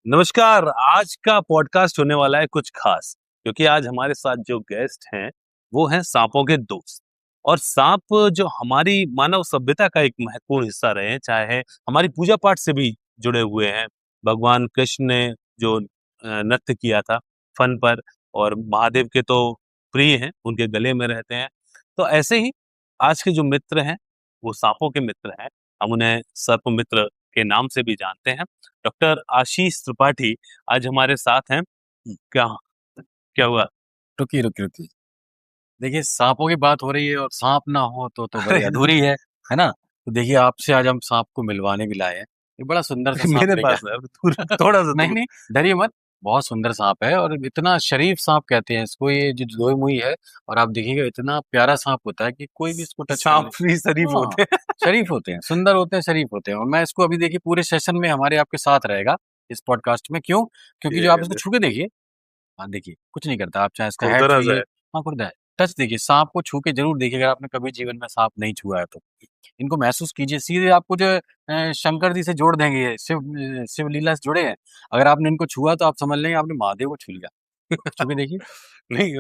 नमस्कार। आज का पॉडकास्ट होने वाला है कुछ खास, क्योंकि आज हमारे साथ जो गेस्ट हैं वो हैं सांपों के दोस्त। और सांप जो हमारी मानव सभ्यता का एक महत्वपूर्ण हिस्सा रहे हैं, चाहे हमारी पूजा पाठ से भी जुड़े हुए हैं। भगवान कृष्ण ने जो नृत्य किया था फन पर, और महादेव के तो प्रिय हैं, उनके गले में रहते हैं। तो ऐसे ही आज के जो मित्र हैं वो सांपों के मित्र हैं। हम उन्हें सर्प मित्र के नाम से भी जानते हैं। डॉक्टर आशीष त्रिपाठी आज हमारे साथ हैं। क्या क्या हुआ? रुकी रुकी रुकी। देखिए, सांपों की बात हो रही है और सांप ना हो तो बड़ी अरे अधूरी है ना? तो देखिए, आपसे आज हम सांप को मिलवाने भी लाए हैं। एक बड़ा सुंदर सा सांप मेरे लेके पास है, अब दूर, थोड़ा सा नहीं दूर। नहीं, डरिए मत। बहुत सुंदर सांप है और इतना शरीफ सांप कहते हैं इसको। ये जो दोई मुई है, और आप देखिएगा इतना प्यारा सांप होता है कि कोई भी इसको टच कर ले। सांप भी शरीफ हाँ, होते हैं। शरीफ होते हैं, सुंदर होते हैं, शरीफ होते हैं। और मैं इसको अभी देखिए पूरे सेशन में हमारे आपके साथ रहेगा इस पॉडकास्ट में। क्यों? क्योंकि जो आप इसको ये छू के देखिए। हाँ, देखिए, कुछ नहीं करता। आप चाहे इसका हेड खुरदरा सा छुइए। है। हाँ, खुरदा है। टच देखिए, सांप को छू के ज़रूर देखिए, अगर आपने कभी जीवन में सांप नहीं छुआ है तो। इनको महसूस कीजिए, सीधे आपको जो शंकर जी से जोड़ देंगे ये, शिव लीला से जुड़े हैं। अगर आपने इनको छुआ तो आप समझ लेंगे आपने महादेव को छू लिया। छू के देखिए। नहीं,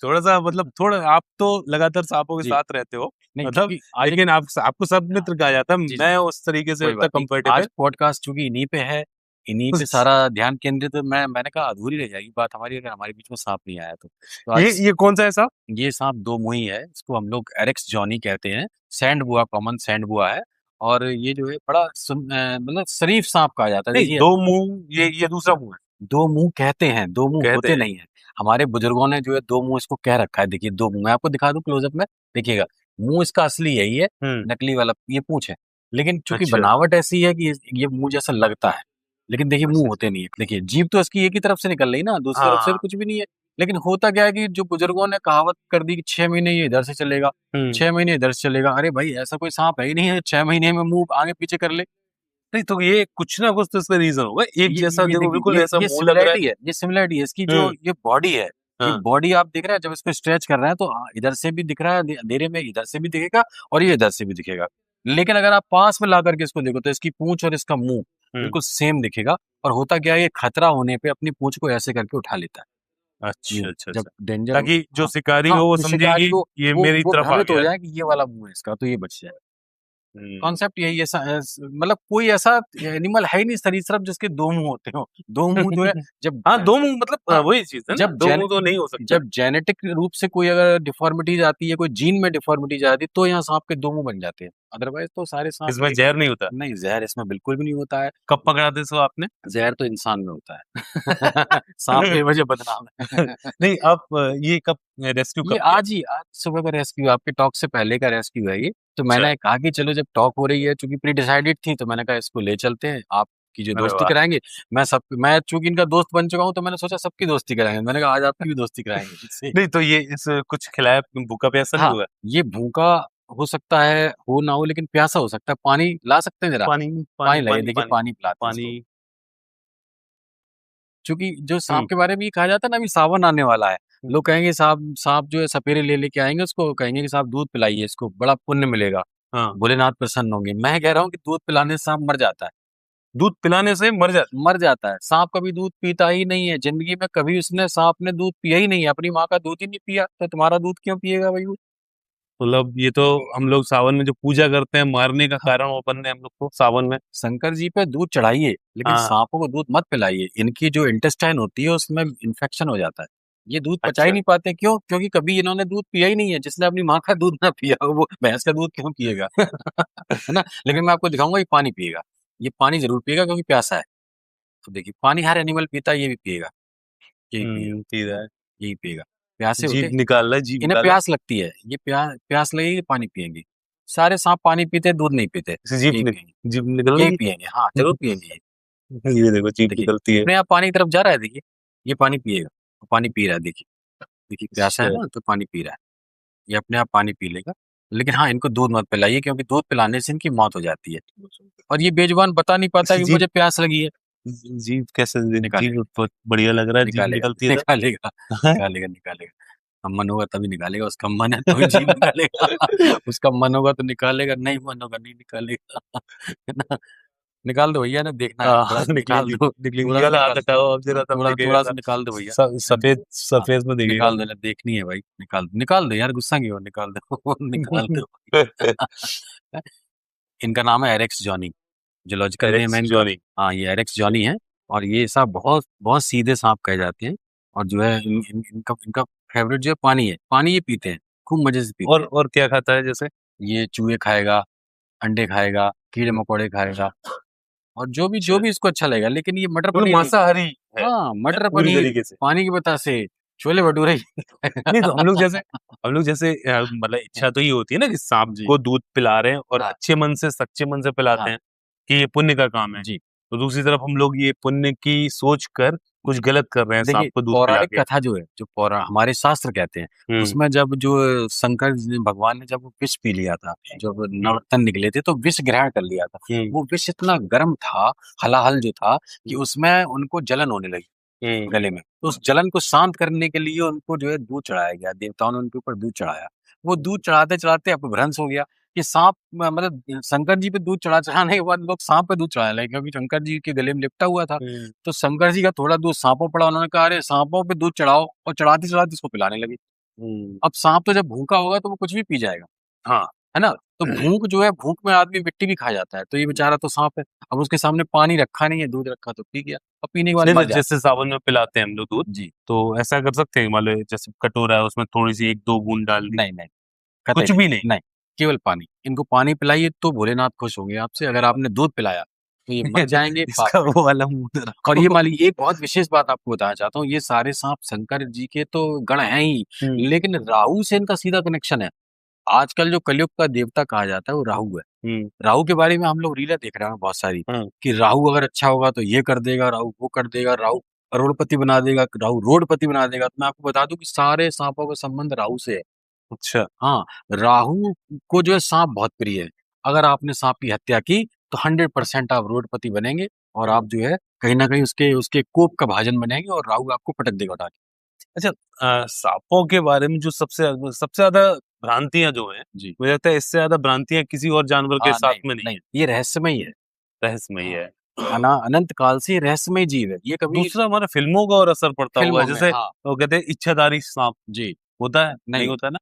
थोड़ा सा मतलब थोड़ा आप तो लगातार सांपों के जी, साथ रहते हो, नहीं मतलब। क्योंकि आज एक लेकिन आप आपको सब हाँ, मित्र कहा जाता है, जी, जी, मैं उस तरीके से कोई उतना बात नहीं। आज कंफर्टेबल। पॉडकास्ट चूँकि इन्हीं पे है, इन्हीं पे सारा ध्यान केंद्रित है, मैंने कहा अधूरी रह जाएगी बात हमारी अगर हमारे बीच में सांप नहीं आया तो। तो आज ये कौन सा है साहब? ये सांप दो मुंही है, इसको हम लोग एरेक्स जॉनी कहते हैं। सैंड बुआ, कॉमन सैंड बुआ है। और ये जो है बड़ा मतलब शरीफ सांप कहा जाता है। नहीं, देखिए, दो मुंह, ये दूसरा मुंह है। दो मुंह कहते हैं, दो मुंह कहते होते हैं। नहीं है। हमारे बुजुर्गों ने जो है दो मुंह इसको कह रखा है। देखिए, दो मुंह मैं आपको दिखा दूं क्लोजअप में। देखिएगा, मुंह इसका असली यही है, हम्म। नकली वाला ये पूंछ है। लेकिन चूंकि अच्छा। बनावट ऐसी है कि ये मुंह जैसा लगता है, लेकिन देखिए मुंह होते नहीं है। देखिए, जीभ तो इसकी एक ही तरफ से निकल रही ना, दूसरी तरफ से तो हाँ। कुछ भी नहीं है। लेकिन होता क्या है कि जो बुजुर्गों ने कहावत कर दी कि 6 महीने ये इधर से चलेगा, हम्म। 6 महीने इधर से चलेगा। अरे भाई, ऐसा कोई सांप है ही नहीं है 6 महीने में मुंह आगे पीछे कर ले। नहीं, तो ये कुछ ना कुछ तो इसका रीजन होगा। एक जैसा ये देखो, देखिए, बिल्कुल ऐसा ये मुंह लग रहा है। सिमिलैरिटी है, ये सिमिलैरिटी है इसकी। जो हम्म। ये बॉडी है, ये हाँ। बॉडी आप देख रहे हैं, जब इसको स्ट्रेच कर रहे हैं तो इधर से भी दिख रहा है अंधेरे में, इधर से भी दिखेगा और ये इधर से भी दिखेगा। लेकिन अगर आप पास में ला करके इसको देखो तो इसकी पूंछ और इसका मुंह हम्म। बिल्कुल सेम दिखेगा। और होता क्या है, ये खतरा होने पे अपनी पूंछ को ऐसे करके उठा लेता है। अच्छा, यूं, अच्छा, जब अच्छा। डेंजर। ताकि जो हाँ, शिकारी हाँ, हो वो जो समझे शिकारी कि हो ये मेरी वो तरफ आ भ्रमित हो गया है। जाए कि ये वाला मुंह है इसका, तो ये बच जाए। हम्म। कॉन्सेप्ट यही है। मतलब कोई ऐसा एनिमल है ही नहीं, सरीसृप, जिसके दो मुंह होते हो। दो मुंह जो है, जब हाँ, दो मुंह मतलब हाँ, वही चीज है ना, जब दो मुंह तो नहीं हो सकते। जब जेनेटिक रूप से कोई अगर डिफॉर्मिटीज आती है, कोई जीन में डिफॉर्मिटीज आती है, तो यहाँ सांप के दो मुंह बन जाते हैं। अदरवाइज तो सारे सांप इसमें एक। जहर नहीं होता। नहीं, जहर इसमें बिल्कुल भी नहीं होता है। कब पकड़ा थे इसको आपने? जहर तो इंसान में होता है। सांप बेवजह बदनाम है। नहीं, आप ये कब रेस्क्यू ये कब किया? आज सुबह का रेस्क्यू, आपके टॉक से पहले का रेस्क्यू है ये। तो अच्छा। मैंने कहा कि चलो, जब टॉक हो रही है, चूंकि प्री डिसाइडेड थी, तो मैंने कहा इसको ले चलते हैं, आपकी जो अरे दोस्ती वाह। कराएंगे। मैं चूंकि इनका दोस्त बन चुका हूँ, तो मैंने सोचा सबकी दोस्ती कराएंगे। मैंने कहा आज आपकी भी दोस्ती कराएंगे इससे। नहीं, तो ये इस कुछ खिलाया, भूखा प्यासा नहीं हाँ, हुआ? ये भूखा हो सकता है, हो ना हो, लेकिन प्यासा हो सकता है। पानी ला सकते हैं जरा? पानी, पानी पानी, लाइए, पानी, देखिए पानी, पानी पिलाते हैं पानी। इसको। चूंकि जो हम्म। सांप के बारे में ये कहा जाता है ना, अभी सावन आने वाला है। हम्म। लोग कहेंगे सांप सांप जो है सपेरे ले लेके आएंगे, उसको कहेंगे कि सांप दूध पिलाइए इसको, बड़ा पुण्य मिलेगा, हाँ। भोलेनाथ प्रसन्न होंगे। मैं कह रहा हूँ कि दूध पिलाने से सांप मर जाता है। दूध पिलाने से मर जाता? मर जाता है। सांप कभी दूध पीता ही नहीं है जिंदगी में, कभी उसने सांप ने दूध पिया ही नहीं है, अपनी माँ का दूध ही नहीं पिया, तो तुम्हारा दूध क्यों पिएगा भाई वो? मतलब ये तो हम लोग सावन में जो पूजा करते हैं, मारने का हाँ, कारण वो बन रहे हैं हम लोग को सावन में। शंकर जी पे दूध चढ़ाइए, लेकिन हाँ। सांपों को दूध मत पिलाइए। इनकी जो इंटेस्टाइन होती है उसमें इन्फेक्शन हो जाता है। ये दूध पचा ही अच्छा। नहीं पाते। क्यों? क्योंकि कभी इन्होंने दूध पिया ही नहीं है। जिसने अपनी माँ का दूध ना पिया हो, वो भैंस का दूध क्यों पिएगा? है ना? लेकिन मैं आपको दिखाऊंगा, ये पानी पिएगा। ये पानी जरूर पिएगा क्योंकि प्यासा है। तो देखिए, पानी हर एनिमल पीता है, ये भी पिएगा, यही पिएगा, पी रहा है। यही पिएगा। प्यासे होते जीभ हैं, निकाल रहा है, जीभ इन्हें निकाल रहा है। प्यास लगती है। ये प्यास लगेगी, पानी पिएंगे। सारे सांप पानी पीते हैं, दूध नहीं पीते। इसे जीभ यही पिएंगे, जीभ निकल यही गई। पिएंगे। हाँ, जरूर पिएंगे ये। ये देखो, जीभ देखिए, निकलती है। अपने आप पानी की तरफ जा रहा है। देखिए, ये पानी पिएगा, वो पानी पी रहा है। देखिए, देखिए प्यासा है अच्छा। ना, तो पानी पी रहा है। ये अपने आप पानी पी लेगा। लेकिन हाँ, इनको दूध मत पिलाइए, क्योंकि दूध पिलाने से इनकी मौत हो जाती है। और ये बेजुबान बता नहीं पाता इसकी कि जीभ, मुझे प्यास लगी है। जीभ कैसे? निकालेगा, जीभ बहुत बढ़िया लग रहा है, जीभ निकालेगा, निकलती है निकालेगा, तो। निकालेगा, निकालेगा। अब मन होगा तभी निकालेगा, उसका मन है तभी जीभ निकालेगा। उसका मन होगा तो निकालेगा, नहीं मन होगा नहीं निकालेगा। है ना? निकाल दो भैया, ना देखना है, थोड़ा सा निकाल निकलेगी दो, निकलेगी, थोड़ा ये सा वाला हाथ निकाल, हटाओ अब जरा, तब थोड़ा दिखेगा थोड़ा सा जरा। निकाल दो भैया। सफेद हाँ, सफेद में दिखेगा। निकाल दो, देखनी है भाई, निकाल दो यार, गुस्सा क्यों हो? निकाल दो निकाल दो। इनका नाम है एरेक्स जॉनी, जोलॉजिकल नेम एरेक्स है इनका। जॉनी। हाँ, ये एरेक्स जॉनी है। और ये सांप बहुत बहुत सीधे सांप कहे जाते हैं। और जो है इनका इनका फेवरेट जो है पानी है, पानी ये पीते हैं, खूब मजे से पीते हैं। और क्या खाता है जैसे? ये चूहे खाएगा, अंडे खाएगा, कीड़े मकोड़े खाएगा, और जो अच्छा, भी इसको अच्छा लगेगा, लेकिन ये मटर मतलब पनीर नहीं। मांसाहारी है हाँ, मटर पूरी पनीर, तरीके से। पानी के बतासे, छोले भटूरे। नहीं तो हम लोग जैसे मतलब इच्छा तो ये होती है ना कि सांप जी, को दूध पिला रहे हैं और हाँ, अच्छे मन से सच्चे मन से पिलाते हाँ, हैं कि ये पुण्य का काम है। जी, तो दूसरी तरफ हम लोग ये पुण्य की सोच कर कुछ जी। गलत कर रहे हैं सांप देखिए, को दूध पिला पौराणिक के। कथा जो है, जो हमारे शास्त्र कहते हैं, हम्म। उसमें जब जो शंकर भगवान ने जब वो विष पी लिया था, जब नवरत्न निकले थे, तो विष ग्रहण कर लिया था। हम्म। वो विष इतना गर्म था, हलाहल जो था, कि उसमें उनको जलन होने लगी हम्म। गले में। तो उस जलन को शांत करने के लिए उनको जो है दूध चढ़ाया गया, देवताओं ने उनके ऊपर दूध चढ़ाया। वो दूध चढ़ाते-चढ़ाते अपभ्रंश हो गया कि सांप मतलब शंकर जी पे दूध चढ़ाने के बाद लोग सांप पे दूध चढ़ाने लगे, क्योंकि शंकर जी के गले में लिपटा हुआ था। हम्म। तो शंकर जी का थोड़ा दूध सांपों पड़ा, उन्होंने कहा, अरे सांपों पे दूध चढ़ाओ, और चढ़ाते-चढ़ाते इसको पिलाने लगे। हम्म। अब सांप तो जब भूखा होगा तो वो कुछ भी पी जाएगा, हाँ। है ना? तो भूख जो है, भूख में आदमी मिट्टी भी खा जाता है, तो ये बेचारा तो सांप है। अब उसके सामने पानी रखा नहीं है, दूध रखा तो पी गया, और पीने के बाद नहीं तो मर जाता जैसे सावन में पिलाते हैं हम लोग दूध, है। जी। तो ऐसा कर सकते हैं, मान लो जैसे कटोरा है उसमें थोड़ी सी 1-2 बूंद डाल दी। नहीं, नहीं, कतई कुछ नहीं, भी नहीं। नहीं, केवल पानी। इनको पानी पिलाइए तो भोलेनाथ खुश होंगे आपसे, अगर आपने दूध पिलाया, तो ये मर जाएँगे, पाप इसका करेंगे। वो वाला मुंह और रखो। ये मान लीजिए, एक बहुत विशेष बात आपको बताना चाहता हूँ, ये सारे सांप शंकर जी के तो गण हैं ही, हम्म। लेकिन राहु से इनका सीधा कनेक्शन है। आजकल जो कलयुग का देवता कहा जाता है, वो राहु है। हम्म। राहु के बारे में हम लोग रीलें देख रहे हैं बहुत सारी, हम्म। कि राहु अगर अच्छा होगा तो ये कर देगा, राहु वो कर देगा, राहु करोड़पति बना देगा, राहु रोडपति बना देगा। तो मैं आपको बता दूं कि सारे सांपों का संबंध राहु से है। अच्छा। हाँ, राहु को जो है सांप बहुत प्रिय है। अगर आपने सांप की हत्या की, तो 100% आप रोडपति बनेंगे, और आप जो है कहीं न कहीं उसके उसके कोप का भाजन बनेंगे, और राहु आपको पटक देगा उठा के। अच्छा, सांपों के बारे में जो सबसे ज्यादा भ्रांतियां जो हैं, जी। मुझे लगता है इससे ज्यादा भ्रांतियां किसी और जानवर के हाँ, साथ नहीं, में नहीं नहीं, है। ये रहस्यमयी है। रहस्यमयी हाँ, है। अनंत काल से ये रहस्यमय जीव है। ये कभी दूसरा हमारे फिल्मों का और असर पड़ता होगा, फ़िल्मों में, जैसे हाँ, वो कहते हैं इच्छाधारी सांप, जी, होता है नहीं नहीं। होता ना?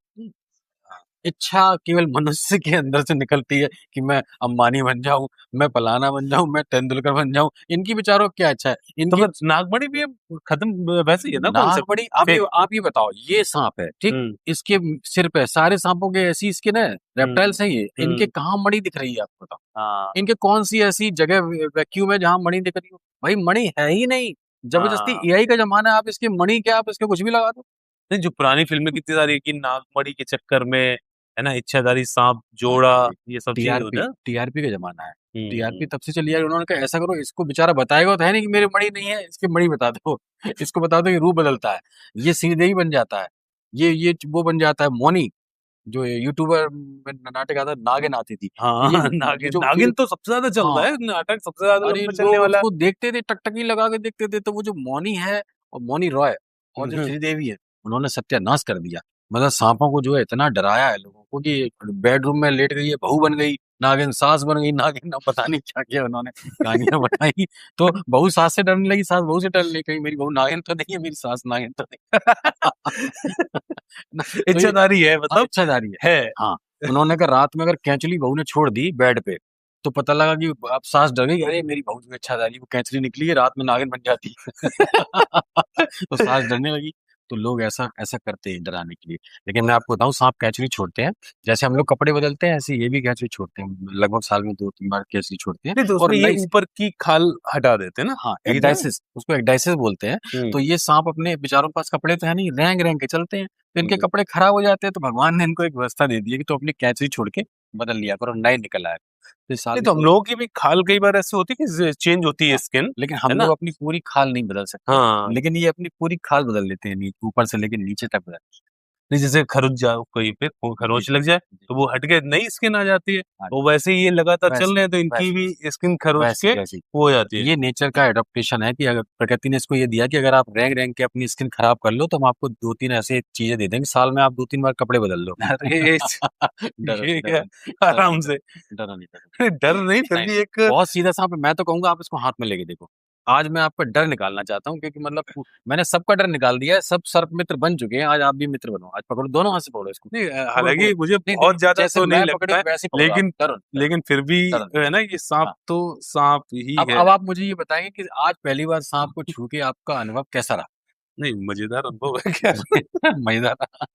इच्छा केवल मनुष्य के अंदर से निकलती है कि मैं अंबानी बन जाऊँ, मैं फलाना बन जाऊँ, मैं तेंदुलकर बन जाऊँ। इनकी विचारों की क्या इच्छा है? तो इनकी फिर नागमणि भी अब खत्म वैसे ही है ना कॉन्सेप्ट? नागफड़ी, फेक। आप ये बताओ, ये साँप है, ठीक? हम्म। इसके सिर पे सारे साँपों के ऐसी स्किन है, हम्म। रेप्टाइल्स हैं ये। इनके हम्म। कहाँ मणि दिख रही है, आप बताओ? हाँ। इनके कौन-सी ऐसी जगह वैक्यूम है जहाँ मणि दिख रही हो? भाई मणि है ही नहीं। ज़बरदस्ती हाँ। एआई का ज़माना है, आप इसकी मणि क्या, आप इसके कुछ भी लगा दो। नहीं, जो पुरानी फिल्में कितनी सारी है कि नागमणि के चक्कर में है ना, इच्छाधारी सांप हाँ, जोड़ा, जी। ये सब चीजें होता टीआरपी है। टीआरपी का ज़माना है। टीआरपी हम्म। तब से चली आ रही है। उन्होंने कहा ऐसा करो, इसको बेचारा बताएगा तो है नहीं कि मेरी मणि नहीं है, इसकी मणि बता दो। इसको बता दो ये रूप बदलता है। ये श्रीदेवी बन जाता है। ये वो बन जाता है मोनी, जो यूट्यूबर में नाटक आता है, नागिन आती थी। हाँ। ये नागिन जो नागिन तो सबसे ज्यादा चल हाँ, रहा है नाटक, सबसे ज्यादा अरे लंबा चलने लोग वाला। उसको देखते थे, टकटकी लगा के देखते थे, तो वो जो मौनी है, और मौनी रॉय, और जो हम्म। श्रीदेवी है, उन्होंने सत्यानाश कर दिया। मतलब सांपों को जो है इतना डराया है लोगों को, कि बेडरूम में लेट गई है, बहू बन गई, नागिन सास बन गई, नागिन अब पता नहीं क्या-क्या उन्होंने कहानियाँ बताई। तो बहू सास से डरने लगी, सास बहू से डरने लगी, कहीं मेरी बहू नागिन तो नहीं है, मेरी सास नागिन तो नहीं। ना, तो ये इच्छाधारी है मतलब, इच्छाधारी है। है। हाँ, उन्होंने कहा रात में अगर केंचुली बहू ने छोड़ दी बेड पे, तो पता लगा कि अब सास डर गई, अरे मेरी बहू जो इच्छाधारी, वो केंचुली निकली है, रात में नागिन बन जाती है। तो सास डरने लगी। तो लोग ऐसा ऐसा करते हैं डराने के लिए। लेकिन मैं आपको बताऊँ, साँप केंचुली छोड़ते हैं। जैसे हम लोग कपड़े बदलते हैं, ऐसे ये भी केंचुली छोड़ते हैं। लगभग साल में 2-3 बार केंचुली छोड़ते हैं, नहीं तो और उसमें ये नई ऊपर की खाल हटा देते हैं ना, हाँ, यही था? एक्डाइसिस, उसको एक्डाइसिस बोलते हैं। हम्म। तो ये साँप अपने बेचारों के पास कपड़े तो है नहीं, रेंग-रेंग के चलते हैं। तो इनके हम्म। कपड़े खराब हो जाते हैं, तो भगवान ने इनको एक व्यवस्था दे दी है कि तो अपनी कैंची छोड़ के बदल लिया करो, नए निकल आया करो। तो साल नहीं में तो हम 2 लोगों की भी खाल कई बार ऐसी होती है कि चेंज होती है हाँ, स्किन, लेकिन है हम ना? लोग अपनी पूरी खाल नहीं बदल सकते। हाँ। लेकिन ये अपनी पूरी खाल बदल लेते हैं, ऊपर से लेके नीचे तक बदल। नहीं जैसे खरोच जाओ कहीं पे खरोच लग जाए जी, तो वो हट के नई स्किन आ जाती है, हाँ और वैसे ही ये लगातार चल वैसे रहे हैं तो इनकी वैसे भी स्किन खरोच वैसे के वैसे वो हो जाती है। ये नेचर का एडाप्टेशन है कि अगर प्रकृति ने इसको ये दिया कि अगर आप रैंग रैंग के अपनी स्किन खराब कर लो तो हम आपको 2-3 ऐसी चीजें दे देंगे, साल में आप 2-3 बार कपड़े बदल लो। अरे डरो ये नहीं, क्या, डरो नहीं, डरो आराम नहीं, से। डरो नहीं, डरो अरे डर नहीं फिर नहीं, भी एक, बहुत सीधा सांप है। मैं तो कहूँगा आप इसको हाथ में लेके देखो। आज मैं आपका डर निकालना चाहता हूँ क्योंकि मतलब मैंने सबका डर निकाल दिया है, सब सर्प मित्र बन चुके हैं, आज आप भी मित्र बनो। आज पकड़ो, दोनों हाथ से पकड़ो इसको। नहीं पकड़ो, पकड़ो। हालाँकि मुझे नहीं बहुत देखिए, ज़्यादा जैसे तो नहीं मैं पकड़ी लगता है, वैसे ही पकड़ो आप, लेकिन डरो नहीं, लेकिन फिर भी डरो नहीं। है ना ये सांप हाँ, तो सांप ही अब है। अब आप मुझे ये बताएँगे कि आज पहली बार सांप को छू के आपका अनुभव कैसा रहा? नहीं मज़ेदार अनुभव है क्या? मज़ेदार रहा?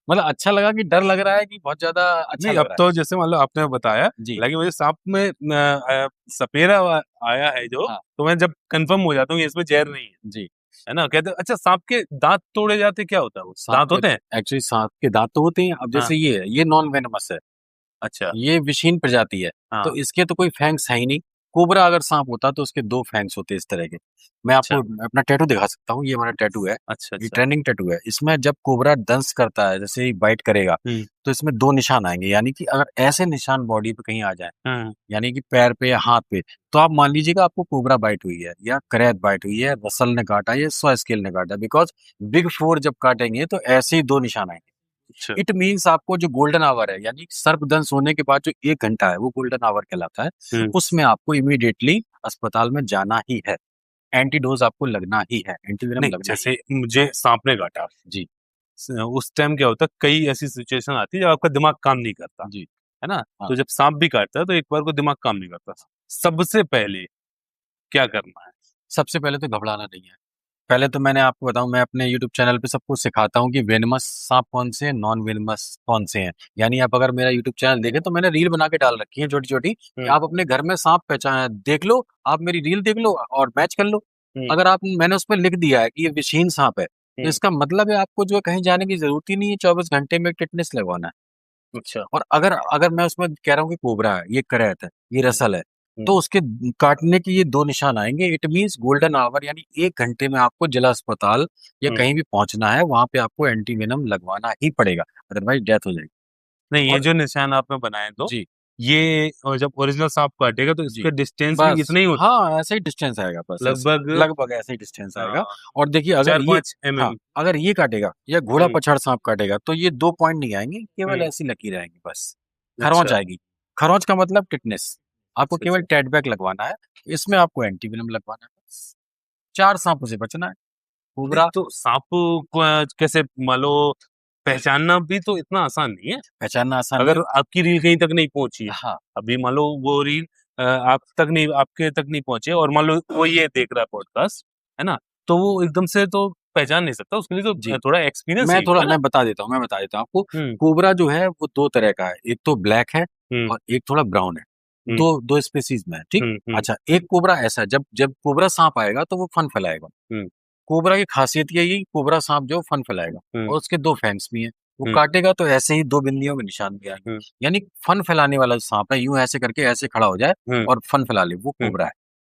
मतलब अच्छा लगा कि डर लग रहा है कि बहुत ज़्यादा अच्छा नहीं लग अब रहा है? तो जैसे मान लो आपने बताया, जी, हालाँकि मुझे सांप में सपेरा आया है जो, हाँ, तो मैं जब कन्फर्म हो जाता हूँ कि इसमें ज़हर नहीं है। जी। है ना? कहते हैं अच्छा सांप के दाँत तोड़े जाते क्या होता है वो? सांप दाँत के होते हैं? एक्चुअली सांप के दाँत तो होते हैं, अब हाँ, जैसे ये है, ये नॉन वेनमस है। अच्छा, ये विषहीन प्रजाति है, हाँ, तो इसके तो कोई फैंग्स है ही नहीं। कोबरा अगर सांप होता तो उसके 2 फैंग्स होते इस तरह के। मैं अच्छा, आपको अपना टैटू दिखा सकता हूँ, ये हमारा टैटू है, अच्छा, ये अच्छा। ट्रेंडिंग टैटू है। इसमें जब कोबरा दंश करता है, जैसे ही बाइट करेगा, हुँ, तो इसमें 2 निशान आएँगे, यानी कि अगर ऐसे निशान बॉडी पे कहीं आ जाएँ, हुँ, यानी कि पैर पे या हाथ पे, तो आप मान लीजिएगा आपको कोबरा बाइट हुई है या करैत बाइट हुई है, रसल ने काटा है या स्व स्केल ने काटा है, बिकॉज़ बिग 4 जब काटेंगे तो ऐसे ही 2 निशान आएँगे। अच्छा, इट मीन्स आपको जो गोल्डन आवर है, यानी सर्पदंश होने के बाद जो 1 घंटा है वो गोल्डन आवर कहलाता है। हुँ, उसमें आपको इमीडिएटली अस्पताल में जाना ही है। एंटीडोज़ आपको लगना ही है, एंटीवेनम नहीं लगना ही जैसे है। मुझे सांप ने काटा, जी, उस टाइम क्या होता है कई ऐसी सिचुएशन आती है जब आपका दिमाग काम नहीं करता, जी, है ना? हाँ। तो जब सांप भी काटता है तो एक बार को दिमाग काम नहीं करता। सबसे पहले क्या करना है? सबसे पहले तो घबराना नहीं है। पहले तो मैंने आपको बताऊँ, मैं अपने यूट्यूब चैनल पे सबको सिखाता हूँ कि वेनमस साँप कौन से हैं, नॉन वेनमस कौन से हैं। यानी आप अगर मेरा यूट्यूब चैनल देखें तो मैंने रील बना के डाल रखी है छोटी-छोटी कि हुँ, आप अपने घर में साँप देख लो, आप मेरी रील देख लो और मैच कर लो। हुँ, अगर आप मैंने उसपे लिख दिया है कि ये विषहीन साँप है, तो हुँ, इसका मतलब है आपको जो है कहीं जाने की ज़रूरत ही नहीं है, 24 घंटे में टिटनेस लगवाना है। अच्छा, और अगर अगर मैं उसमें कह रहा हूँ कि कोबरा है, ये करैत है, ये हुँ, रसल है, हुँ, तो उसके काटने के ये 2 निशान आएँगे। इट मीन्स गोल्डन आवर, यानी 1 घंटे में आपको जिला अस्पताल या हुँ। कहीं भी पहुँचना है, वहाँ पे आपको एंटीवेनम लगवाना ही पड़ेगा, अदरवाइज़ डेथ हो जाएगी। नहीं ये और जो निशान आपने बनाए 2, जी, ये जब ओरिजिनल सांप काटेगा तो जी। इसका डिस्टेंस भी बस इतना ही होता हाँ, ऐसे ही डिस्टेंस आएगा, बस ऐसे ही, लगभग लगभग ऐसे ही डिस्टेंस आएगा। हाँ, और देखिए अगर ये 4-5 हाँ, एमएम। अगर ये काटेगा या घोड़ा हुँ, पछाड़ साँप काटेगा, तो ये 2 पॉइंट नहीं आएँगे, केवल हुँ, ऐसी लकीर आएँगी बस। खरोंच अच्छा, आएगी, खरोंच का मतलब टिटनेस। आपको अच्छा, केवल अच्छा। टेड बैक लगवाना है, इसमें आपको एंटीवेनम लगवाना है बस। 4 सांपों से बचना है, नहीं कोबरा तो सांप को कैसे मान लो पहचानना भी तो इतना आसान नहीं है। पहचानना आसान नहीं अगर आपकी रील कहीं तक नहीं पहुँची है, है। हाँ, अभी मान लो वो रील आप तक नहीं आपके तक नहीं पहुँची है और मान लो वो ये देख रहा है पॉडकास्ट, है ना? तो वो एकदम से तो पहचान नहीं सकता, उसके लिए तो जी। थोड़ा एक्सपीरियंस चाहिए होगा ना? मैं बता देता हूँ आपको। हुँ, कोबरा जो है वो 2 तरह का है, एक तो ब्लैक है हुँ, और एक थोड़ा ब्राउन है। हुँ, 2 स्पेशीज़ में है, ठीक? हुँ, हुँ, अच्छा, एक कोबरा ऐसा है, जब जब कोबरा साँप आएगा तो वो फन फैलाएगा। हुँ, कोबरा की खासियत यही, कोबरा साँप जो फन फैलाएगा हुँ, और उसके 2 फैंग्स भी हैं। वो हुँ, काटेगा तो ऐसे ही 2 बिंदियों में निशान भी आएँगे। हुँ, यानी फन फैलाने वाला जो साँप है, यूँ ऐसे करके ऐसे खड़ा हो जाए हुँ, और फन फैला ले, वो हुँ, कोबरा है।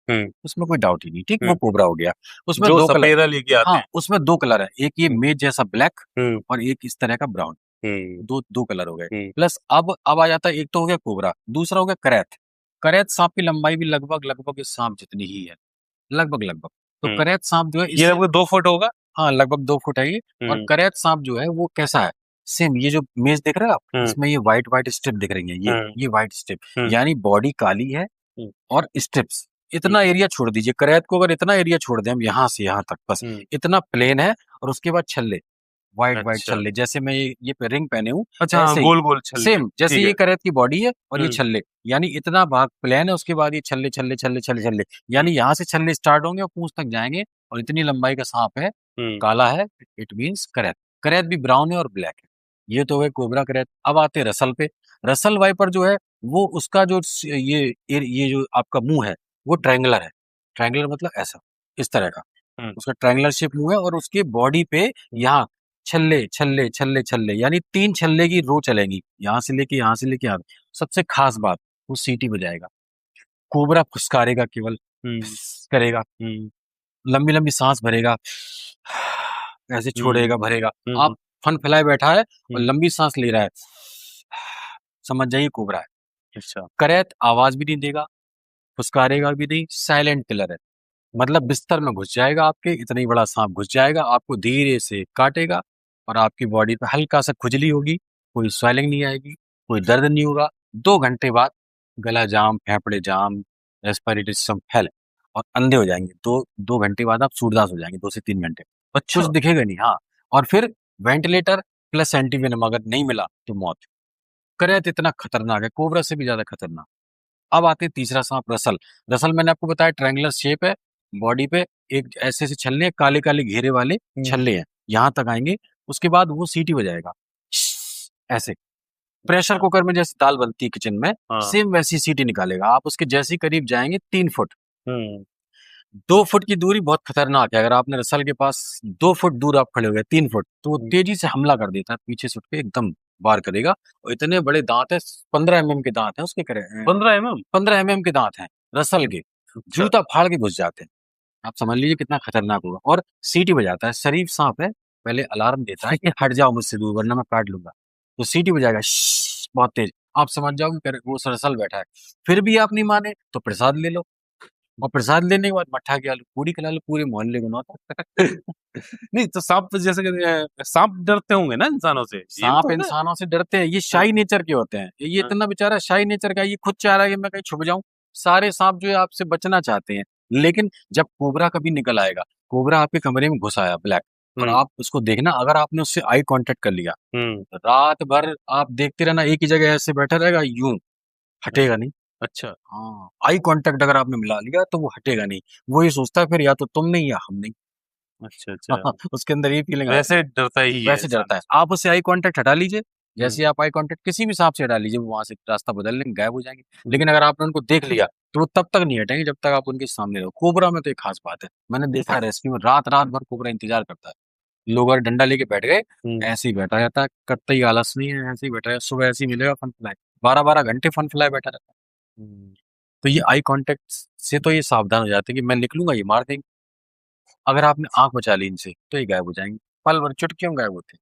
हुँ, उसमें कोई डाउट ही नहीं, ठीक? वो हुँ। कोबरा हो गया। उसमें जो 2 कलर सपेरा लेके आते हाँ, हैं। उसमें 2 कलर हैं। एक ये हुँ, मेज जैसा ब्लैक हुँ, और एक इस तरह का ब्राउन। हुँ, 2 कलर हो गए। हुँ, प्लस अब आ जाता है, एक तो हो गया कोबरा, दूसरा हो गया करैत। करैत साँप की लंबाई भी लगभग इस साँप जितनी ही है। लगभग। तो हुँ। करैत साँप जो है ये इससे लगभग 2 फुट होगा? हाँ, लगभग 2 फुट है ये। और हुँ, करैत साँप जो है वो कैसा है? सेम ये जो मेज़ देख रहे हो आप? हुँ, इसमें ये व्हाइट स्ट्रिप दिख रही हैं, हुँ, ये व्हाइट स्ट्रिप, हुँ, यानी बॉडी काली है हुँ, और स्ट्रिप्स। हुँ, इतना एरिया छोड़ दीजिए, करैत को अगर इतना एरिया छोड़ दें हम यहाँ से यहाँ तक बस, हुँ। इतना प्लेन है और उसके बाद छल्ले, व्हाइट अच्छा। छल्ले, जैसे मैं ये रिंग पहने हूँ, अच्छा हाँ, ऐसे ही, गोल-गोल छल्ले, सेम जैसे ठीक ये है। करैत की बॉडी है और ये हुँ, छल्ले, यानी इतना भाग प्लेन है, उसके बाद ये छल्ले, हुँ, यानी यहाँ से छल्ले स्टार्ट होंगे और पूँछ तक जाएँगे और इतनी लंबाई का साँप है, हुँ, काला है, इट मीन्स करैत। करैत भी ब्राउन है और ब्लैक है। ये तो है कोबरा करैत। अब आते हैं रसल पे। रसल वाइपर जो है वो उसका जो ये जो आपका मुँह है, वो ट्रायंगुलर है। ट्रायंगुलर मतलब ऐसा, इस तरह का। हुँ, उसका ट्रायंगुलर शेप मुँह है और उसके बॉडी पे यहाँ छल्ले यानी 3 छल्ले की रो चलेंगी। यहाँ से लेके यहाँ तक। सबसे ख़ास बात, वो सीटी बजाएगा। कोबरा फुसकारेगा केवल, हुँ, करेगा, हुँ, लंबी-लंबी साँस भरेगा, ऐसे हुँ, छोड़ेगा, भरेगा। हुँ, आप हुँ, फन फैलाए बैठा है और हम्म। लंबी सांस ले रहा है, समझ जाइए कोबरा है। अच्छा। करैत आवाज भी नहीं देगा, फुसकारेगा भी नहीं, साइलेंट किलर है। मतलब बिस्तर में घुस जाएगा आपके, इतना ही बड़ा सांप घुस जाएगा, आपको धीरे से काटेगा और आपकी बॉडी पे हल्का सा खुजली होगी, कोई स्वेलिंग नहीं आएगी, कोई दर्द नहीं होगा। 2 घंटे बाद गला जाम, फेफड़े जाम, रेस्पिरेटरी सिस्टम फेल और अंधे हो जाएंगे। 2 घंटे बाद आप सूरदास हो जाएंगे, 2 से 3 घंटे। अच्छा। कुछ दिखेगा नहीं, हाँ। और फिर वेंटिलेटर प्लस एंटीवेनम अगर नहीं मिला तो मौत। करैत इतना खतरनाक है, कोबरा से भी ज्यादा खतरनाक। अब आते हैं तीसरा सांप, रसल। रसल मैंने आपको बताया ट्रायंगुलर शेप है, बॉडी पे एक ऐसे ऐसे छल्ले हैं, काले काले घेरे वाले छल्ले हैं, यहां तक आएंगे। उसके बाद वो सीटी बजाएगा ऐसे, प्रेशर कुकर में जैसे दाल बनती है किचन में, हाँ। सेम वैसी सीटी निकालेगा। आप उसके जैसे ही करीब जाएंगे 3 फुट, हम्म। 2 फुट की दूरी बहुत खतरनाक है। अगर आपने रसल के पास 2 फुट दूर आप खड़े हो गए, 3 फुट, तो वो तेजी से हमला कर देता है, पीछे से उठ के एकदम वार करेगा। और इतने बड़े दांत है, 15 mm के दांत है उसके, 15 mm? 15 mm के दांत हैं रसल के, अच्छा। जूता फाड़ के घुस जाते हैं। आप समझ लीजिए कितना खतरनाक होगा। और सीटी बजाता है, शरीफ सांप है, पहले अलार्म देता है कि हट जाओ मुझसे दूर वरना मैं काट लूंगा, तो सीटी बजाएगा बहुत तेज। आप समझ जाओ कि वो रसल बैठा है। फिर भी आप नहीं माने तो प्रसाद ले लो, और प्रसाद लेने के बाद मट्ठा के आलू पूरी खिला लो, पूरे मोहल्ले को नौता। नहीं तो सांप तो जैसे कि सांप डरते होंगे ना इंसानों से, ये भी सांप तो होता है। इंसानों से डरते हैं, ये शाही नेचर के होते हैं। ये हाँ। इतना बेचारा शाही नेचर का है, ये खुद चाह रहा है कि मैं कहीं छुप जाऊं। सारे सांप जो है आपसे बचना चाहते हैं, लेकिन जब कोबरा कभी निकल आएगा, कोबरा आपके कमरे में घुस आया ब्लैक, और हम्म। आप उसको देखना, अगर आपने उससे आई कांटेक्ट कर लिया, हम्म। रात भर आप देखते रहना, एक ही जगह ऐसे बैठा रहेगा, यूं हटेगा नहीं। अच्छा। हाँ, आई कांटेक्ट अगर आपने मिला लिया तो वो हटेगा नहीं। वो ये सोचता है फिर या तो तुम नहीं या हम नहीं। अच्छा। अच्छा। उसके अंदर ये फीलिंग आती है, वैसे डरता ही है वैसे इंसान। डरता है। आप उससे आई कांटेक्ट हटा लीजिए, हम्म। जैसे ही आप आई कांटेक्ट किसी भी सांप से हटा लीजिए, वो वहां से रास्ता बदल लेंगे, गायब हो जाएंगे। हम्म। लेकिन अगर आपने उनको देख लिया तो वो तब तक नहीं हटेंगे जब तक आप उनके सामने रहो। कोबरा में तो एक खास बात है, मैंने देखा है रेस्क्यू में, रात रात भर कोबरा इंतजार करता है। लोग अगर डंडा लेके बैठ गए, हम्म। ऐसे ही बैठा रहता है, करता ही आलस नहीं है, ऐसे ही बैठा है। सुबह ऐसे ही मिलेगा फन फ्लाई, 12 12 घंटे फन फ्लाई बैठा रहता है। हम्म। तो ये आई कांटेक्ट से तो ये सावधान हो जाते हैं कि मैं निकलूंगा ये मार देंगे। अगर आपने आंख बचा ली इनसे तो ये गायब हो जाएंगे, पल भर चुटकियों में गायब होते हैं।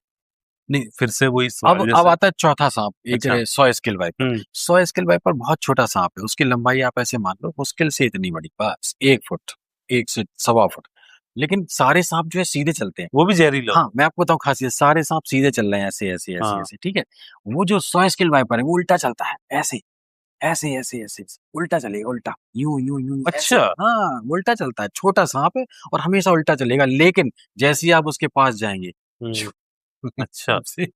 नहीं फिर से वही अब सवाल अब जैसे। आता है चौथा सांप, एक अच्छा। 100 स्केल वाइपर। हम्म। 100 स्केल वाइपर बहुत छोटा सांप है, उसकी लंबाई आप ऐसे मान लो मुश्किल से इतनी बड़ी, बस 1 फुट, 1 से 1.25 फुट। लेकिन सारे सांप जो है सीधे चलते हैं। वो भी जहरीला हाँ, मैं आपको बताऊं खासियत, सारे सांप सीधे चल रहे हैं, ऐसे ऐसे ऐसे हाँ। ऐसे, ठीक है। वो जो 100 स्केल वाइपर है वो उल्टा चलता है, ऐसे ऐसे ऐसे ऐसे ऐसे। उल्टा चलेगा, उल्टा, यूं यूं यूं ऐसे। अच्छा। हाँ, उल्टा चलता है, छोटा सांप है और हमेशा उल्टा चलेगा। लेकिन जैसे ही आप उसके पास जाएंगे, हम्म। अच्छा। आपसे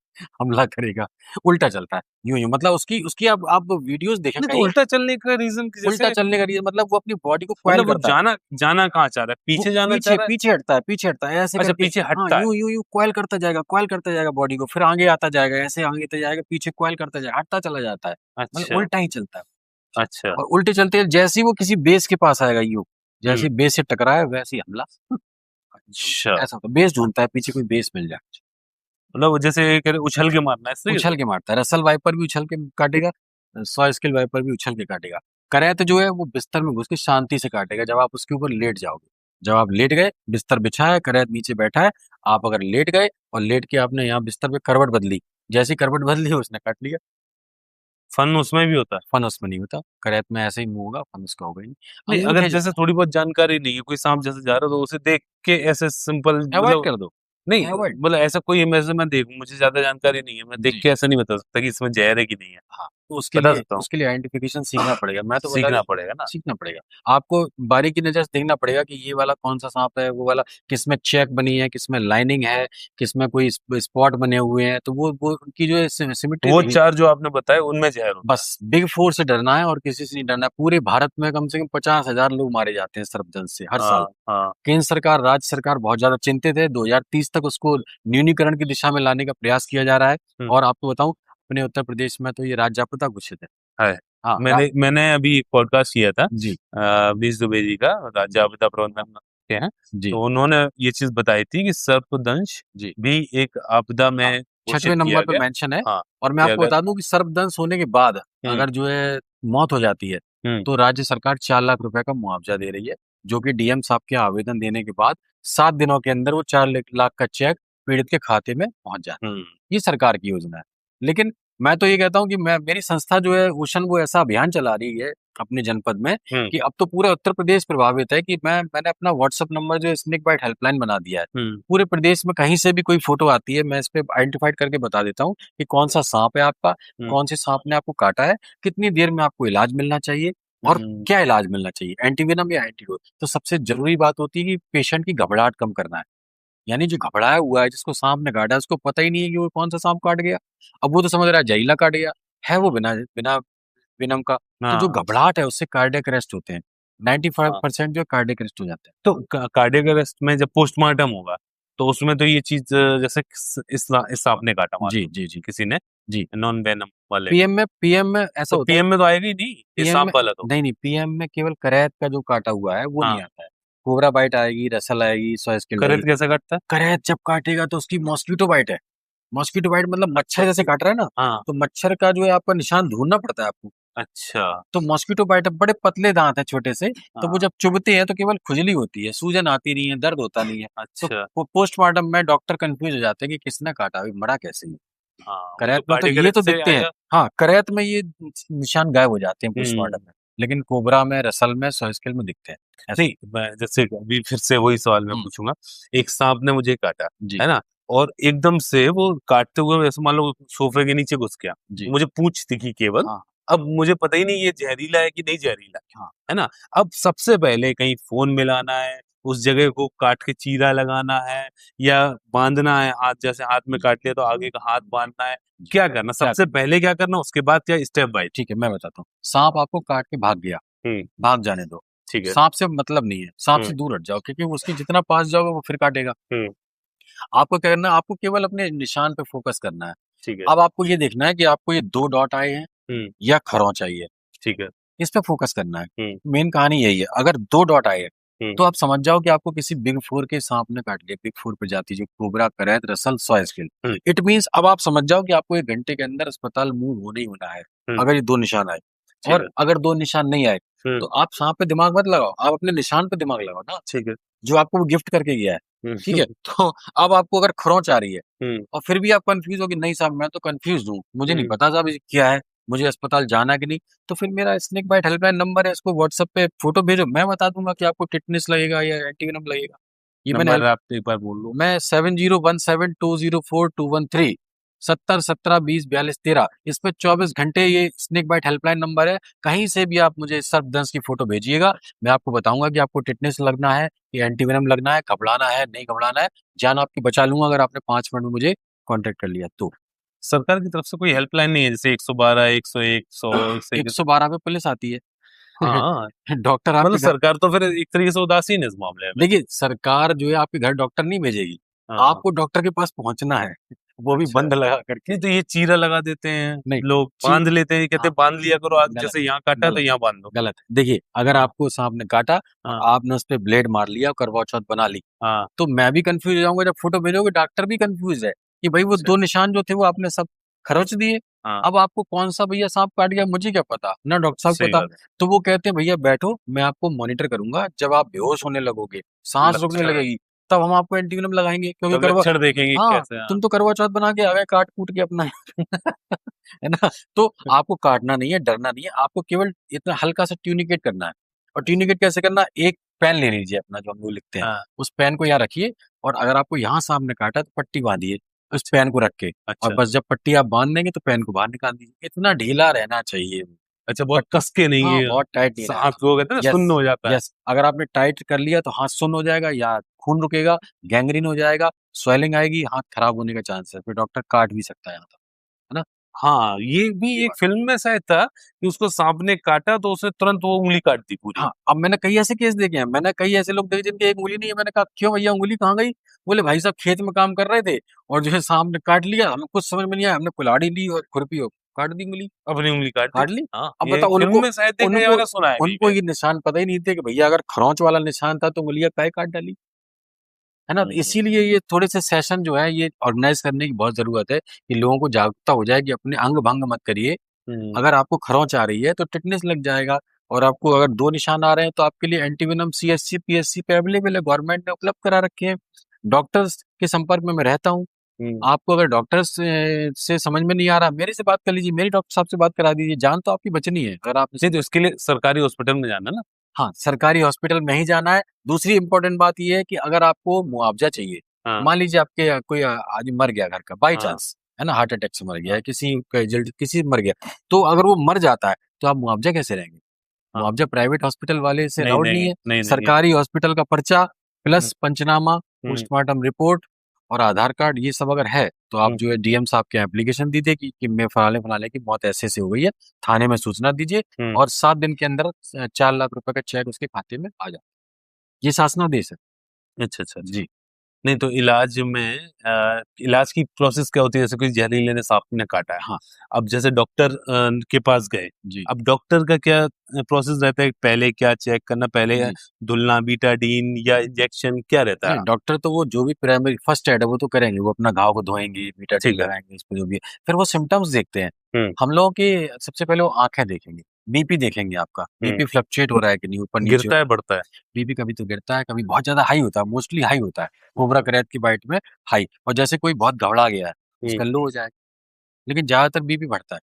हमला करेगा। उल्टा चलता है, यूं यूं, मतलब उसकी उसकी आप वीडियोस देखें नहीं तो कहीं। उल्टा चलने का रीजन उल्टा जैसे, चलने का रीजन मतलब वो अपनी बॉडी को क्वाइल मतलब वो करता है। जाना जाना कहाँ चाह रहा है, वो पीछे जाना चाह पीछे रहा है? पीछे हटता है, पीछे हटता है ऐसे अच्छा करके। पीछे हाँ, हटता है। यूं यूं यूं क्वाइल करता जाएगा बॉडी को, फिर आगे आता जाएगा, ऐसे आगे तो जाएगा, पीछे क्वाइल करता जाएगा, हटता चला जाता है। मतलब अच्छा। उल्टा ही चलता है। अच्छा। और उल्टे चलते हैं, जैसे ही वो किसी बेस के पास आएगा, यूं जैसे हम्म। ही बेस से टकराए वैसे ही हमला। अच्छा। ऐसा होता है, बेस ढूंढता है, पीछे कोई बेस मिल जाए, मतलब वो जैसे कह रहे उछल के मारना है इस तरीके उछल से। के मारता है। रसल वाइपर भी उछल के काटेगा, 100 स्केल वाइपर भी उछल के काटेगा। करैत जो है वो बिस्तर में घुस के शांति से काटेगा, जब आप उसके ऊपर लेट जाओगे। जब आप लेट गए, बिस्तर बिछा है, करैत नीचे बैठा है, आप अगर लेट गए और लेट के आपने यहाँ बिस्तर पे करवट बदली, जैसी करवट बदली उसने काट लिया। फन उसमें भी होता है। फन उसमें नहीं होता, करैत में ऐसे ही मुंह होगा, फन उसका होगा ही नहीं। नहीं अगर अंगूठे जैसे थोड़ी बहुत जानकारी नहीं है, कोई सांप जैसे जा रहा है तो उसे देख के ऐसे सिंपल अवॉइड मतलब, कर दो, नहीं अवॉइड। मतलब ऐसा कोई मैं देखूं, मुझे ज्यादा जानकारी नहीं है, मैं देख जी, के ऐसा नहीं बता सकता कि इसमें जहर है कि नहीं है। हाँ, तो बता सकता हूँ। उसके लिए आइडेंटिफिकेशन सीखना पड़ेगा। मैं तो बता सीखना दूं, पड़ेगा ना। सीखना पड़ेगा। आपको बारीकी नज़र से देखना पड़ेगा कि ये वाला कौन-सा सांप है, वो वाला किसमें चेक बनी है, किसमें लाइनिंग है, किसमें कोई स्पॉट बने हुए हैं, तो वो उनकी जो है सिमेट्री वो देखनी। चार जो आपने बताए उनमें जहर होता बस बिग 4 से डरना है और किसी से नहीं डरना है। पूरे भारत में कम से कम 50,000 लोग मारे जाते हैं सर्पदंश से हर है। साल। हाँ हाँ। केंद्र सरकार, राज्य सरकार बहुत ज़्यादा चिंतित है। 2030 तक उसको न्यूनीकरण की दिशा में लाने का प्रयास किया जा रहा है। हम्म। और आपको बताऊँ, अपने उत्तर प्रदेश में तो ये राज्य घोषित है। है। हाँ, मैंने अभी एक पॉडकास्ट किया था जी, बीस दुबे जी का, राज्य आपदा प्रबंधन के हैं। जी, तो उन्होंने ये चीज बताई थी कि सर्पदंश जी। भी एक आपदा हाँ, में घोषित 6वें किया नंबर पे गया। मेंशन है। हाँ और मैं कि आपको अगर। बता दूं कि सर्पदंश होने के बाद हम्म। अगर जो है मौत हो जाती है, हम्म। तो राज्य सरकार 4 लाख रुपए का मुआवजा दे रही है, जो कि डीएम साहब के आवेदन देने के बाद 7 दिनों के अंदर वो 4 लाख का चेक पीड़ित के खाते में पहुंच जाए। हम्म ये सरकार की योजना है। लेकिन मैं तो ये कहता हूँ कि मेरी संस्था जो है ओशन, वो ऐसा अभियान चला रही है अपने जनपद में हम्म कि अब तो पूरा उत्तर प्रदेश प्रभावित है कि मैंने अपना व्हाट्सएप नंबर जो स्नेक बाइट हेल्पलाइन बना दिया है। हम्म पूरे प्रदेश में कहीं से भी कोई फोटो आती है, मैं इस पे आइडेंटिफाइड करके बता देता हूँ कि कौन सा सांप है आपका, हम्म कौन से सांप ने आपको काटा है, कितनी देर में आपको इलाज मिलना चाहिए और हम्म, क्या इलाज मिलना चाहिए, एंटीवेनम या एंटीडोट। तो सबसे जरूरी बात होती है कि पेशेंट की घबराहट कम करना है। यानी जो घबराया हुआ है, जिसको सांप ने काटा है, उसको पता ही नहीं है कि वो कौन सा सांप काट गया। अब वो तो समझ रहा है जहरीला काट गया, है वो बिना बिना वेनम का। तो जो हाँ घबराहट है उससे कार्डियक अरेस्ट होते हैं। 95% हाँ। जो कार्डियक अरेस्ट हो जाते हैं। तो कार्डियक अरेस्ट में जब पोस्टमार्टम होगा तो उसमें तो ये चीज जैसे इस सांप ने काटा मान जी लो जी जी किसी ने, जी। नॉन वेनम वाले ने, पीएम में ऐसा तो होता है। पीएम में तो आएगा ही नहीं ये पीएम में सांप वाला तो। नहीं नहीं, पीएम में केवल करैत का जो काटा हुआ है वो हाँ, नहीं आता है। कोबरा बाइट आएगी, रसल आएगी, सॉयस्किल करेक्ट आएगी। कैसे काटता है? करैत जब काटेगा तो उसकी मॉस्किटो बाइट है। मॉस्किटो बाइट मतलब मच्छर जैसे काट रहा है ना, हाँ, तो मच्छर का जो है आपका निशान ढूंढना पड़ता है आपको। अच्छा, तो मॉस्किटो बाइट बड़े पतले दांत है छोटे से, तो वो हाँ, जब चुभते हैं तो केवल खुजली होती है, सूजन आती नहीं है, दर्द होता नहीं है। तो अच्छा, पोस्टमार्टम में डॉक्टर कंफ्यूज हो जाते हैं कि किसने काटा, अभी मरा कैसे है। हाँ, वो तो करैत में तो कार्डियक ये तो अरेस्ट से दिखते हैं। आएगा। हाँ, करैत में ये निशान गायब हो जाते हैं हम्म। पोस्टमार्टम में। लेकिन कोबरा में, रसल में, सॉयस्किल में दिखते हैं ऐसे। नहीं, मैं जैसे अभी फिर से वही सवाल मैं हम्म, पूछूंगा। एक सांप ने मुझे काटा, जी है ना, और एकदम से वो काटते हुए ऐसे मान लो सोफे के नीचे घुस गया, जी। मुझे पूंछ दिखी केवल। हाँ अब मुझे पता ही नहीं ये जहरीला है कि नहीं जहरीला, हाँ है ना। अब सबसे पहले कहीं फोन मिलाना है, उस जगह को काट के चीरा लगाना है, या बांधना है हाथ, जैसे हाथ में काट लिया तो आगे का हाथ बांधना है, जी। क्या करना, क्या, सबसे पहले क्या करना, उसके बाद क्या, स्टेप बाय। ठीक है मैं बताता हूँ। सांप आपको काट के भाग गया, हम्म, भाग जाने दो। ठीक है। सांप से मतलब नहीं है, सांप हम्म से दूर हट जाओ, क्योंकि उसके जितना पास जाओगे वो फिर काटेगा। हम्म, आपको क्या करना है, आपको केवल अपने निशान पे फोकस करना है। ठीक है। अब आपको ये देखना है कि आपको ये 2 डॉट आए हैं हम्म, या खरोंच आई है, ठीक है। इस पे फोकस करना है। हम्म मेन कहानी यही है। अगर 2 डॉट आए हैं, हम्म, तो आप समझ जाओ कि आपको किसी बिग 4 के सांप ने काट लिया। बिग 4 प्रजाति जो कोबरा, करैत, रसल, सॉयस्किल। हम्म, इट मीन्स अब आप समझ जाओ कि आपको 1 घंटे के अंदर अस्पताल मूव होना ही होना है, हम्म, अगर ये 2 निशान आए। ठीक और है। अगर 2 निशान नहीं आए, हम्म, तो आप सांप पे दिमाग मत लगाओ, आप अपने निशान पे दिमाग लगाओ ना, ठीक है। जो आपको वो गिफ्ट करके गया है। हम्म ठीक है? तो अब आपको अगर खरोंच आ रही है हम्म और फिर भी आप कंफ्यूज हो कि नहीं साहब मैं तो कंफ्यूज हूँ, मुझे नहीं हम्म, पता साहब ये क्या है, मुझे अस्पताल जाना है कि नहीं, तो फिर मेरा स्नेक बाइट हेल्पलाइन नंबर है, इसको व्हाट्सएप पे फोटो भेजो, मैं बता दूंगा कि आपको टिटनेस लगेगा या एंटीवेनम लगेगा। ये मैंने नंबर हेल्प, आप एक बार बोल लो। मैं 7017204213, 7017204213, इस पे 24 घंटे ये स्नेक बाइट हेल्पलाइन नंबर है। कहीं से भी आप मुझे सर्पदंश की फोटो भेजिएगा, मैं आपको बताऊंगा कि आपको टिटनेस लगना है या एंटीवेनम लगना है, घबराना है नहीं घबराना है, जान आपकी बचा लूंगा अगर आपने 5 मिनट में मुझे कांटेक्ट कर लिया तो। सरकार की तरफ से कोई हेल्पलाइन नहीं है जैसे 112, 101, 100 से? 112 पे पुलिस आती है। हाँ, डॉक्टर आपके मतलब घर, सरकार तो फिर एक तरीके से उदासीन है इस मामले में। देखिए सरकार जो है आपके घर डॉक्टर नहीं भेजेगी, हाँ, आपको डॉक्टर के पास पहुंचना है, वो भी अच्छा। बंद लगा करके। नहीं तो ये चीरा लगा देते हैं, नहीं, लोग ची बांध लेते हैं, कहते हाँ, हैं बांध लिया करो आगे, गलत जैसे यहाँ काटा है तो गलत यहाँ बांध दो। गलत है। देखिए अगर हाँ आपको सांप ने काटा और हाँ आपने उस पे ब्लेड मार लिया और करवा चौथ बना ली, हाँ, तो मैं भी कंफ्यूज हो जाऊंगा। जब फोटो भेजोगे डॉक्टर भी कंफ्यूज है कि भाई वो अच्छा, 2 निशान जो थे वो आपने सब खरोच दिए। हाँ, अब आपको कौन सा भैया सांप काट गया मुझे क्या पता, ना डॉक्टर साहब को सही पता। बात है। तो वो कहते हैं भैया बैठो, मैं आपको मॉनिटर करूंगा, जब आप बेहोश होने लगोगे, सांस रुकने लक्षण, लगेगी, तब हम आपको एंटीवेनम लगाएंगे, क्योंकि तब करवा, लक्षण देखेंगे हाँ कैसे। हाँ, तुम तो करवा चौथ बना के आ गए काट कूट के अपना। है ना। तो आपको काटना नहीं है, डरना नहीं है, आपको केवल इतना हल्का सा ट्यूनिकेट करना है। और ट्यूनिकेट कैसे करना, एक पेन ले लीजिए अपना जो हम लोग लिखते हैं, हाँ, उस पेन को यहाँ रखिए, और अगर आपको यहाँ सामने काटा तो पट्टी बांधिए उस अच्छा, पेन को रख के, और अच्छा, बस जब पट्टी आप बांध देंगे तो पेन को बाहर निकाल दीजिए। इतना ढीला रहना चाहिए अच्छा, बहुत पट्टी। कस के नहीं हाँ है, बहुत टाइट नहीं रहना। हाथ वो कहते हैं ना यस सुन्न हो जाता है। यस, अगर आपने टाइट कर लिया तो हाथ सुन्न हो जाएगा, या खून रुकेगा, गैंग्रीन हो जाएगा, स्वेलिंग आएगी, हाथ खराब होने का चांस है, फिर डॉक्टर काट भी सकता है यहाँ तक, है ना। हाँ, ये भी ये एक बात, फिल्म में शायद था कि उसको सांप ने काटा तो उसने तुरंत वो उंगली काट दी पूरी। हाँ अब मैंने कई ऐसे केस देखे हैं, मैंने कई ऐसे लोग देखे जिनके एक उंगली नहीं है, मैंने कहा क्यों भैया उंगली कहाँ गई, बोले भाई साहब खेत में काम कर रहे थे और जो है सांप ने काट लिया, हमें कुछ समझ में नहीं आया, हमने कुल्हाड़ी ली और खुरपी और काट दी उंगली, अपनी उंगली काट दी। काट ली। हाँ, अब ये बताओ फिल्म उनको, में शायद देखा या उनको मैंने सुना है कहीं उनको पे। ये निशान पता ही नहीं थे कि भैया अगर खरोंच वाला निशान था तो उंगलियां काहे काट डाली, है ना। तो हम्म इसीलिए ये थोड़े से सेशन जो है ये ऑर्गेनाइज करने की बहुत जरूरत है, कि लोगों को जागरूकता हो जाए कि अपने अंग भंग मत करिए। हम्म अगर आपको खरोंच आ रही है तो टिटनेस लग जाएगा, और आपको अगर 2 निशान आ रहे हैं तो आपके लिए एंटीवेनम सीएससी पीएससी पे अवेलेबल है, गवर्नमेंट ने उपलब्ध करा रखे हैं। डॉक्टर्स के संपर्क में मैं रहता हूँ। आपको अगर डॉक्टर्स से समझ में नहीं आ रहा, मेरे से बात कर लीजिए, मेरी डॉक्टर साहब से बात करा दीजिए, जान तो आपकी बचनी है। अगर आप नहीं तो इसके लिए सरकारी हॉस्पिटल में जाना ना। हाँ, सरकारी हॉस्पिटल में ही जाना है। दूसरी इम्पोर्टेंट बात ये है कि अगर आपको मुआवजा चाहिए, हाँ मान लीजिए आपके कोई आदमी मर गया घर का बाय हाँ चांस, है ना, हार्ट अटैक से मर गया हाँ है, किसी कैजुअल्टी किसी मर गया, तो अगर वो मर जाता है, तो आप मुआवजा कैसे रहेंगे? हाँ। मुआवजा प्राइवेट हॉस्पिटल वाले से नहीं अलाउड नहीं नहीं है। नहीं नहीं। सरकारी हॉस्पिटल का पर्चा हम्म, प्लस पंचनामा, हम्म, पोस्टमार्टम रिपोर्ट और आधार कार्ड, ये सब अगर है तो आप हम्म, जो है डीएम साहब के एप्लीकेशन दीजिए कि मैं फलाने-फलाने की मौत ऐसे-ऐसे हो गई है, थाने में सूचना दीजिए हम्म। और 7 दिन के अंदर 4 लाख रुपए का चेक उसके खाते में आ जाता है। ये शासनादेश है। अच्छा अच्छा अच्छा। जी, नहीं तो इलाज में इलाज की प्रोसेस क्या होती है? जैसे कोई जहरीले ने सांप ने काटा है, हाँ, अब जैसे डॉक्टर के पास गए, जी, अब डॉक्टर का क्या प्रोसेस रहता है? पहले क्या चेक करना, पहले जी। धुलना, बीटाडीन या इंजेक्शन क्या रहता नहीं, है? डॉक्टर तो वो जो भी प्राइमरी फर्स्ट एड है वो तो करेंगे, वो अपना घाव को धोएँगे, बीटाडीन ठीक है। लगाएँगे, इसको जो भी है। फिर वो सिम्पटम्स देखते हैं। हम्म हम लोगों की सबसे पहले वो आँखें देखेंगे, बीपी देखेंगे आपका, हम्म। बीपी फ्लक्चुएट हो रहा है कि नहीं, ऊपर-नीचे हो गिरता रहा है है। बढ़ता है? बीपी कभी तो गिरता है, कभी बहुत ज़्यादा हाई होता है, मोस्टली हाई होता है। कोबरा कैरेट की बाइट में हाई, और जैसे कोई बहुत घबरा गया है, हम्म उसका लो हो जाएगा। लेकिन ज़्यादातर बीपी बढ़ता है,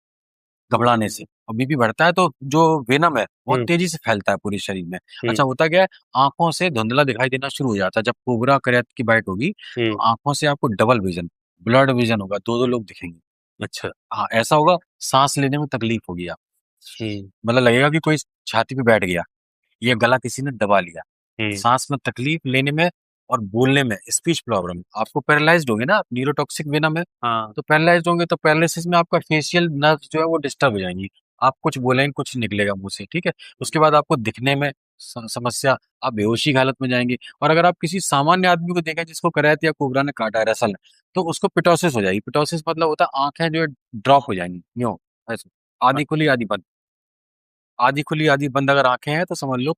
घबराने हम्म से, और बीपी बढ़ता है तो जो वेनम है, बहुत हम्म तेज़ी से फैलता है पूरे शरीर में। हम्म अच्छा, होता क्या है, आँखों से धुंधला दिखाई देना शुरू हो जाता है। जब कोबरा कैरेट की बाइट होगी, तो हम्म। आँखों से आपको डबल विज़न, ब्लड विज़न होगा, 2-2 लोग दिखेंगे। अच्छा। हाँ, ऐसा होगा, साँस लेने में तकलीफ होगी आप, हम्म मतलब लगेगा कि कोई छाती पे बैठ गया, या गला किसी ने दबा लिया। हम्म। सांस में तकलीफ लेने में और बोलने में, स्पीच प्रॉब्लम, आपको पैरालाइज्ड होंगे ना आप, न्यूरोटॉक्सिक वेनम है, हाँ। तो पैरालाइज्ड होंगे तो पैरालिसिस में आपका फेशियल नर्व्स जो है वो डिस्टर्ब हो जाएंगी। आप कुछ बोलेंगे, कुछ निकलेगा मुंह से, ठीक है। उसके बाद आपको दिखने में समस्या, आप बेहोशी की हालत में जाएंगे। और अगर आप किसी सामान्य आदमी को देखें जिसको करैत या कोबरा ने काटा है, रसल है, तो उसको पिटोसिस हो जाएगी। पिटोसिस मतलब होता है आंखें जो है ड्रॉप हो जाएंगी, यूं ऐसे, आधी खुली आधी बंद, आधी खुली आधी बंद अगर आंखें हैं तो समझ लो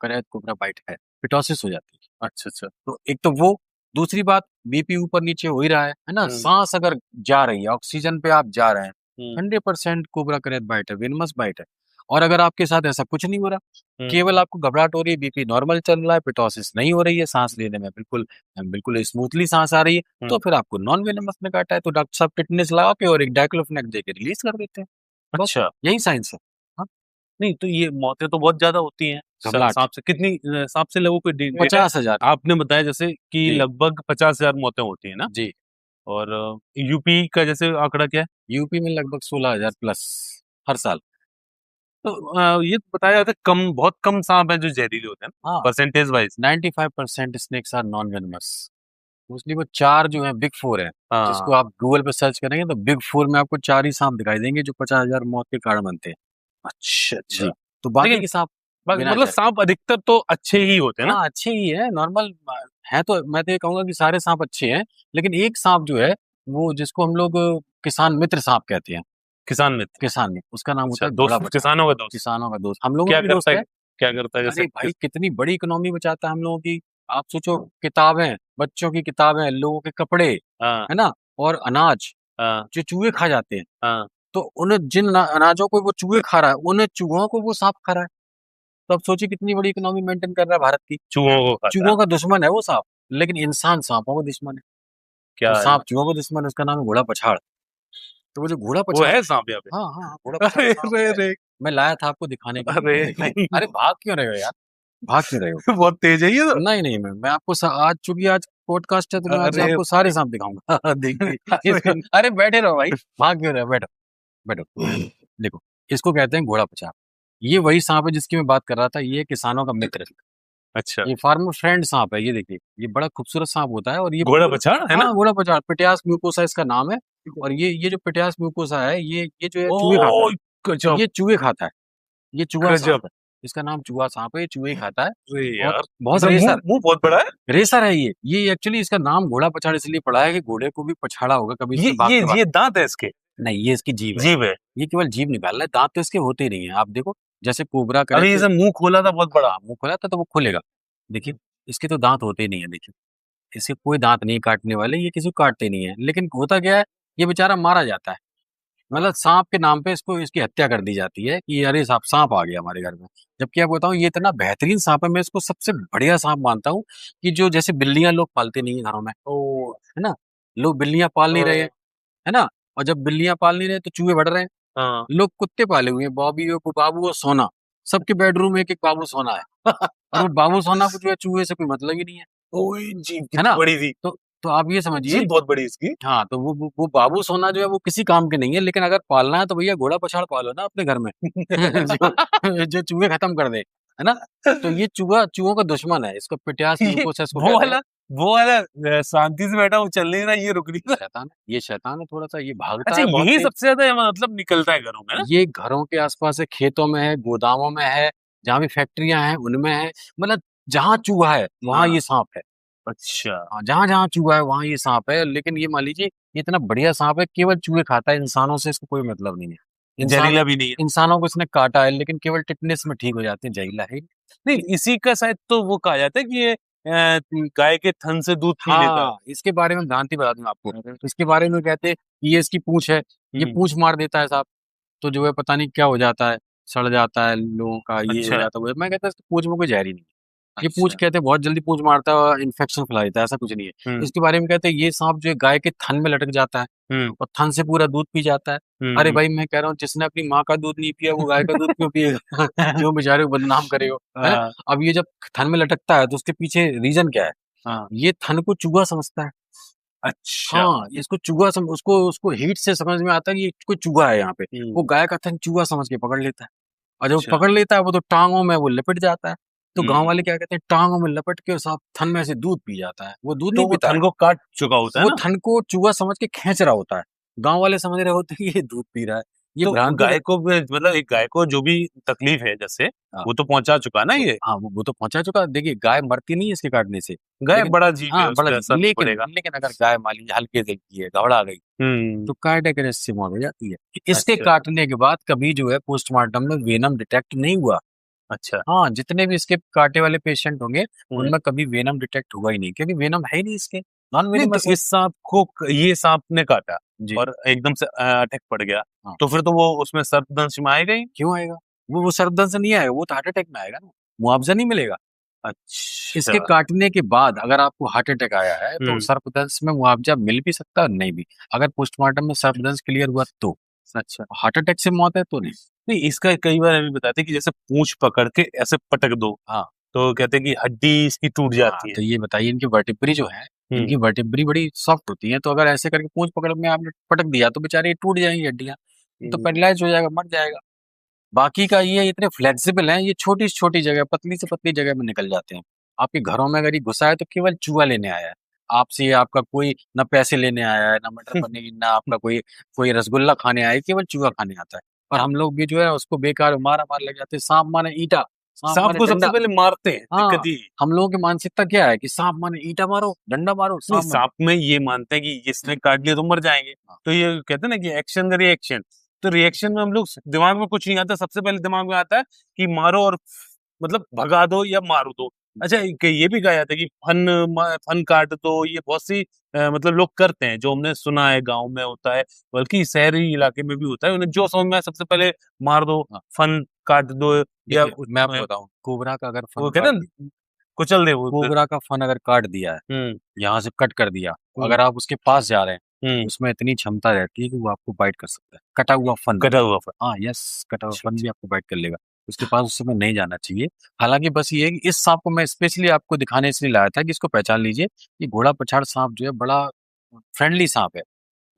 करैत कोबरा बाइट है, पिटोसिस हो जाती है। अच्छा अच्छा। तो एक तो वो, दूसरी बात, बीपी ऊपर-नीचे हो ही रहा है ना? हम्म साँस अगर जा रही है, ऑक्सीजन पे आप जा रहे हैं, हम्म 100% कोबरा कैरेट बाइट है, वेनमस बाइट है। और अगर आपके साथ ऐसा कुछ नहीं हो रहा, हम्म। केवल आपको घबराहट हो रही है, बीपी नॉर्मल चल रहा है, पिटोसिस नहीं हो रही है, साँस लेने में बिल्कुल बिल्कुल स्मूथली साँस आ रही है, तो हम्म। फिर आपको नॉन वेनमस ने काटा है, तो डॉक्टर साहब टिटेनस लगा के और एक डाइक्लोफेनेक देके रिलीज़ कर देते हैं। बस, अच्छा। यही साइंस है। हाँ, नहीं तो ये मौतें तो बहुत ज्यादा होती हैं घबराहट सांप से, कितनी सांप से लोगों को डेटा है? 50,000। आपने बताया जैसे कि जी, लगभग 50,000 मौतें होती है ना। जी। और यूपी का जैसे आंकड़ा क्या है? यूपी में लगभग 16,000 प्लस हर साल। तो ये बताया जाता है कम, बहुत कम सांप है जो जहरीले होते हैं ना, हाँ, percentage wise. 95% snakes are non venomous. Mostly वो 4 जो हैं बिग 4 हैं, जिसको हाँ। आप गूगल पे सर्च करेंगे तो बिग 4 में आपको 4 ही सांप दिखाई देंगे जो 50,000 मौत के कारण बनते हैं। अच्छा अच्छा। जी, तो बाकी लेकिन के सांप बिना मतलब जहर। सांप अधिकतर तो अच्छे ही होते हैं ना। हाँ, अच्छे ही हैं, नॉर्मल हैं, तो मैं तो ये कहूँगा कि सारे सांप अच्छे हैं, लेकिन एक सांप जो है, वो जिसको हम लोग किसान मित्र सांप कहते हैं, किसान मित्र। किसान में, उसका नाम होता अच्छा, है घोड़ा दोस्त, पछाड़। किसानों का दोस्त। किसानों का दोस्त, हम लोगों का क्या भी करता दोस्त है? है। क्या करता है जैसे अरे भाई, कितनी बड़ी इकोनॉमी बचाता है हम लोगों की। आप सोचो, किताबें, बच्चों की किताबें, लोगों के कपड़े, हाँ है ना? और अनाज हाँ जो चूहे खा जाते हैं, हाँ। तो उन्हें जिन अनाजों को वो चूहे खा रहा है, उन्हें चूहों को वो सांप खा रहा है। तो आप सोचिए कितनी बड़ी इकोनॉमी मेंटेन कर रहा है भारत की। चूहों को खाता है। चूहों का दुश्मन है वो सांप, लेकिन इंसान सांपों का दुश्मन है। क्या और है? सांप चूहों का दुश्मन है, उसका नाम है घोड़ा पछाड़। तो वो जो घोड़ा वो पछाड़, है सांप यहाँ पे? हाँ, हाँ, हाँ, घोड़ा पछाड़ अरे सांप अरे है। अरे। मैं लाया था आपको दिखाने के लिए, अरे देखिए। नहीं। अरे भाग क्यों रहे हो यार? भाग क्यों रहे हो? बहुत तेज है ये तो। नहीं, नहीं, मैं आपको आज चूँकि आज पॉडकास्ट है तो मैं आज अरे आपको सारे भाई। सांप दिखाऊँगा। देखिए इसको, अरे। अरे बैठे रहो भाई, भाग क्यों रहे हो? बैठो, बैठो। देखो, इसको कहते हैं घोड़ा पछाड़। ये वही सांप है जिसकी मैं बात कर रहा था, ये किसानों का मित्र। अच्छा। ये फार्मर फ्रेंड सांप है, ये देखिए, ये बड़ा खूबसूरत सांप होता है और ये घोड़ा पछाड़ है ना? हाँ, घोड़ा पछाड़, पिटियास म्यूकोसा इसका नाम है। और ये जो पिटियास म्यूकोसा है, ये जो है चूहे खाता ओ है। गजब। ये चूहे खाता है, ये चूहा गजब। सांप है। इसका नाम चूहा सांप है, ये चूहे खाता है। अरे बहुत यार, बहुत इसका मुंह रेसर मुंह बहुत बड़ा है। रेसर है ये। ये एक्चुअली इसका नाम घोड़ा पछाड़ इसलिए पड़ा है कि घोड़े को भी पछाड़ा होगा कभी ये इसने ये भागते-भागते। ये दांत है इसके? नहीं, ये इसकी जीभ है। जीभ है? ये केवल जीभ निकाल रहा है, दाँत तो इसके होते ही नहीं है। आप देखो, जैसे कोबरा अभी कैरेट, जैसे मुंह खोला था बहुत बड़ा। हाँ, मुँह खोला था तो वो खुलेगा। देखिए, इसके तो दाँत होते ही नहीं है, देखिए। इसके कोई दाँत नहीं काटने वाले, ये किसी को काटते नहीं है। लेकिन होता क्या है, ये बेचारा मारा जाता है। मतलब सांप के नाम पे इसको इसकी हत्या कर दी जाती है कि अरे सांप सांप आ गया हमारे घर में। जबकि आपको बताऊं ये इतना बेहतरीन सांप है, मैं इसको सबसे बढ़िया सांप मानता हूँ कि जो जैसे बिल्लियां लोग पालते नहीं है घरों में, ओ है ना, लोग बिल्लियां पाल नहीं रहे हैं, है ना, और जब बिल्लियां पाल नहीं रहे तो चूहे बढ़ रहे हैं, हाँ लोग कुत्ते पाले हुए हैं, बॉबी और बाबू और सोना, सबके बेडरूम में एक एक बाबू सोना है, और वो बाबू सोना को जो है चूहे से कोई मतलब ही नहीं है ओए जीभ है कितनी ना। बड़ी थी। तो आप ये समझिए, जीभ बहुत बड़ी इसकी। हाँ, तो वो बाबू सोना जो है वो किसी काम के नहीं है, लेकिन अगर पालना है तो भैया घोड़ा पछाड़ पालो ना अपने घर में जो चूहे खत्म कर दे, है ना। तो ये चूहा चूहों का दुश्मन है, इसको पिट्यास ये ल्यूकोसिस को वो कहते हैं। वाला वो वाला शांति से बैठा हूँ, चल नहीं रहा, ये रुक नहीं रहा। शैतान है, ये शैतान है थोड़ा सा, ये भागता अच्छा, है बहुत यही तेज। सबसे ज्यादा मतलब निकलता है घरों में ना। ये घरों के आसपास है, खेतों में है, गोदामों में है, जहाँ भी फैक्ट्रियां हैं उनमें है, मतलब जहाँ चूहा है वहां हाँ ये सांप है। अच्छा। हाँ, जहाँ जहाँ चूहा है वहां ये सांप है, लेकिन ये मान लीजिए ये इतना बढ़िया सांप है, केवल चूहे खाता है, इंसानों से इसको कोई मतलब नहीं है। इंसान जहरीला भी नहीं है। इंसानों को इसने काटा है, लेकिन केवल टिटनेस में ठीक हो जाते हैं, जहरीला है ही नहीं। नहीं, इसी का शायद तो वो कहा जाता है कि ये गाय के थन से दूध पी लेता है। हाँ, इसके बारे में भ्रांति बता दूं आपको, तो इसके बारे में कहते हैं कि ये इसकी पूंछ है, ये हम्म। पूंछ मार देता है सांप, तो जो है पता नहीं क्या हो जाता है, सड़ जाता है लोगों का, ये हो अच्छा जाता है वो, मैं कहता हूँ इसकी पूंछ में कोई जहर ही नहीं है। ये पूंछ अच्छा। कहते हैं बहुत जल्दी पूंछ मारता है और इन्फेक्शन फैला देता है, ऐसा कुछ नहीं है। हम्म इसके बारे में कहते हैं ये सांप जो है गाय के थन में लटक जाता है हम्म और थन से पूरा दूध पी जाता है। अरे हम्म। भाई मैं कह रहा हूँ जिसने अपनी माँ का दूध नहीं पिया वो गाय का दूध क्यों पिएगा क्यों बेचारे को बदनाम करे हो, है। हाँ अब ये जब थन में लटकता है तो उसके पीछे रीजन क्या है, हाँ। ये थन को चूहा समझता है। अच्छा। हाँ, इसको चूहा उसको उसको हीट से समझ में आता है कि ये कोई चूहा है यहाँ पे, वो गाय का थन चूहा समझ के पकड़ लेता है, और जब वो अच्छा। पकड़ लेता है वो तो टांगों में वो लिपट जाता है। तो गांव वाले हम्म। क्या कहते हैं, टांगों में लपट के साथ थन में से दूध पी जाता है, वो दूध तो नहीं वो पीता है, थन को काट चुका होता है वो ना। थन को चूहा समझ के खींच रहा होता है। गांव वाले समझ रहे होते हैं कि ये दूध पी रहा है, ये तो भ्रांति गाय को मतलब एक गाय को जो भी तकलीफ है जैसे, हाँ, वो तो पहुंचा चुका ना ये। हाँ, वो तो पहुंचा चुका है। देखिए गाय मरती नहीं है इसके काटने से, गाय लेकिन बड़ा जीव है, हाँ उस बड़ा पर असर तो लेकिन पड़ेगा। लेकिन अगर गाय मान लीजिए हल्के दिल की है, घबरा गई, हम्म। तो कार्डियक अरेस्ट से मौत हो जाती है। इसके अच्छा काटने के बाद कभी जो है पोस्टमार्टम में वेनम डिटेक्ट नहीं हुआ। अच्छा। हाँ, जितने भी इसके कांटे वाले पेशेंट होंगे, हम्म। उनमें कभी वेनम डिटेक्ट हुआ ही नहीं, क्योंकि वेनम है ही नहीं इसके, नॉन नहीं तो वेनमस है। इस सांप को ये सांप ने काटा जी, और एकदम से अटैक पड़ गया, हाँ, तो फिर तो वो उसमें सर्पदंश में आएगा ही। क्यों आएगा? वो सर्पदंश से नहीं आएगा, वो तो हार्ट अटैक में आएगा ना, मुआवजा नहीं मिलेगा। इसके अच्छा। काटने के बाद अगर आपको हार्ट अटैक आया है, तो हम्म। सर्पदंश में मुआवजा मिल भी सकता है और नहीं भी। अगर पोस्टमार्टम में सर्पदंश क्लियर हुआ तो, अच्छा। हार्ट अटैक से मौत है तो नहीं। नहीं, इसका कई बार अभी बताते हैं कि जैसे पूंछ पकड़ के ऐसे पटक दो, हाँ, तो कहते हैं कि हड्डी इसकी टूट हाँ, जाती है। तो ये बताइए इनकी वर्टेब्री जो है, हम्म इनकी वर्टेब्री बड़ी सॉफ्ट होती है, तो अगर ऐसे करके पूंछ पकड़ में आपने पटक दिया तो बेचारे ये टूट जाएंगी हड्डियां, ये तो हम्म। पैरालाइज हो जाएगा, मर जाएगा। बाकी का ये इतने फ्लेक्सिबल हैं, ये छोटी से छोटी जगह, पतली से पतली जगह में निकल जाते हैं। आपके घरों में अगर ये घुसा है तो केवल चूहा लेने आया है, आपसे ये आपका कोई ना पैसे लेने आया है, ना मटर पनीर, ना आपका कोई कोई रसगुल्ला खाने आया है, केवल चूहा खाने आता है। और हम लोग भी जो है उसको बेकार मारा मार लग जाते हैं, सांप माने ईटा, सांप सांप माने को सबसे डंडा। पहले मारते हैं, हाँ, दिक्कत ये है। हम लोगों की मानसिकता क्या है कि सांप माने ईटा मारो, डंडा मारो, नहीं, सांप माने। सांप में ये मानते हैं कि इसने काट लिया तो मर जाएंगे। हाँ, तो ये कहते हैं ना कि एक्शन का रिएक्शन, तो रिएक्शन में हम लोग दिमाग में कुछ नहीं आता, सबसे पहले दिमाग में आता है कि मारो और मतलब भगा दो या मारो दो। अच्छा, ये भी कहा जाता है कि फन काट दो, ये बहुत सी मतलब लोग करते हैं, जो हमने सुना है गांव में होता है, बल्कि शहरी इलाके में भी होता है, उन्हें जो समझ में आए सबसे पहले मार दो, हाँ। फन काट दो, या देखिए मैं आपको बताऊं, कोबरा का अगर फन वो कहते काट हैं दिया, ना, कुचल दे वो। कोबरा का फन अगर काट दिया है, हम्म यहाँ से कट कर दिया, तो हम्म अगर आप उसके पास जा रहे हैं, हम्म। उसमें इतनी क्षमता रहती है कि वो आपको बाइट कर सकता है, कटा हुआ फन। कटा हुआ फन। हाँ, यस, कटा हुआ अच्छा फन अच्छा। भी आपको बाइट कर लेगा। उसके पास उस समय नहीं जाना चाहिए। हालांकि बस ये है कि इस सांप को मैं स्पेशली आपको दिखाने इसलिए लाया था कि इसको पहचान लीजिए, ये घोड़ा पछाड़ सांप जो है बड़ा फ्रेंडली सांप है,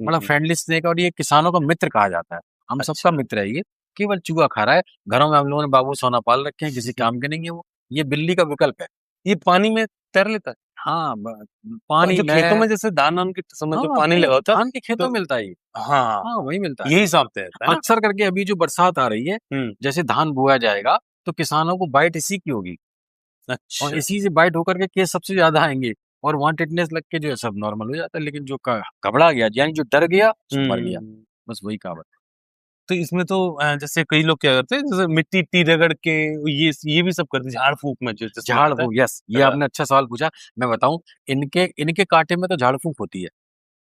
बड़ा हम्म। फ्रेंडली स्नेक है, और ये किसानों का मित्र कहा जाता है, हम सबका अच्छा, मित्र है ये। केवल चूहा खा रहा है, घरों में हम लोगों ने बाबू सोना पाल रखे हैं, किसी काम के नहीं है वो, ये बिल्ली का विकल्प है। ये पानी में तैर लेता है। हाँ, पानी जो में। खेतों में जैसे धान वान के समय हाँ, पे पानी वो लगा होता है, धान के खेतों तो में मिलता है ये। हाँ, हाँ, वही मिलता है। यही सांप तैरता है ना। अक्सर करके अभी जो बरसात आ रही है, हम्म। जैसे धान बोया जाएगा, तो किसानों को बाइट इसी की होगी, और अच्छा। इसी से बाइट होकर के केस सबसे ज़्यादा आएँगे, और वहाँ टिटनेस लग के जो है सब नॉर्मल हो जाता है, लेकिन जो क घबरा गया, यानी जो डर गया, सो मर गया। हम्म। बस वही कहावत है। तो इसमें तो जैसे कई लोग क्या करते हैं, जैसे मिट्टी इट्टी रगड़ के, ये भी सब करते हैं झाड़ फूक में, जो जिसमें झाड़ होता है। फूँक, यस, ये आपने अच्छा सवाल पूछा। मैं बताऊँ, इनके इनके काँटे में तो झाड़ फूँक होती है।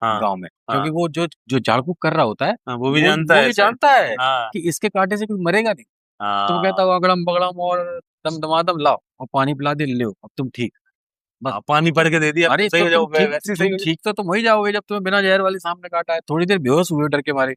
हाँ, गाँव में, हाँ, क्योंकि वो जो जो झाड़ फूँक कर रहा होता है, हाँ, वो भी जानता वो है ये शायद। जानता है हाँ, कि इसके काँटे से कोई मरेगा नहीं। तो वो कहता हाँ, है अगड़म-बगड़म और दम-दमादम लाओ और पानी पिला दिया, लो अब तुम ठीक। बस। हाँ, पानी भर के दे दिया, अरे सही तो हो तुम जाओगे, ठीक वैसे ही सही हो जाओ। ठीक तो तुम ही जाओगे जब तुम्हें बिना ज़हर वाली सांप ने काटा है। थोड़ी देर बेहोश हुए डर के मारे,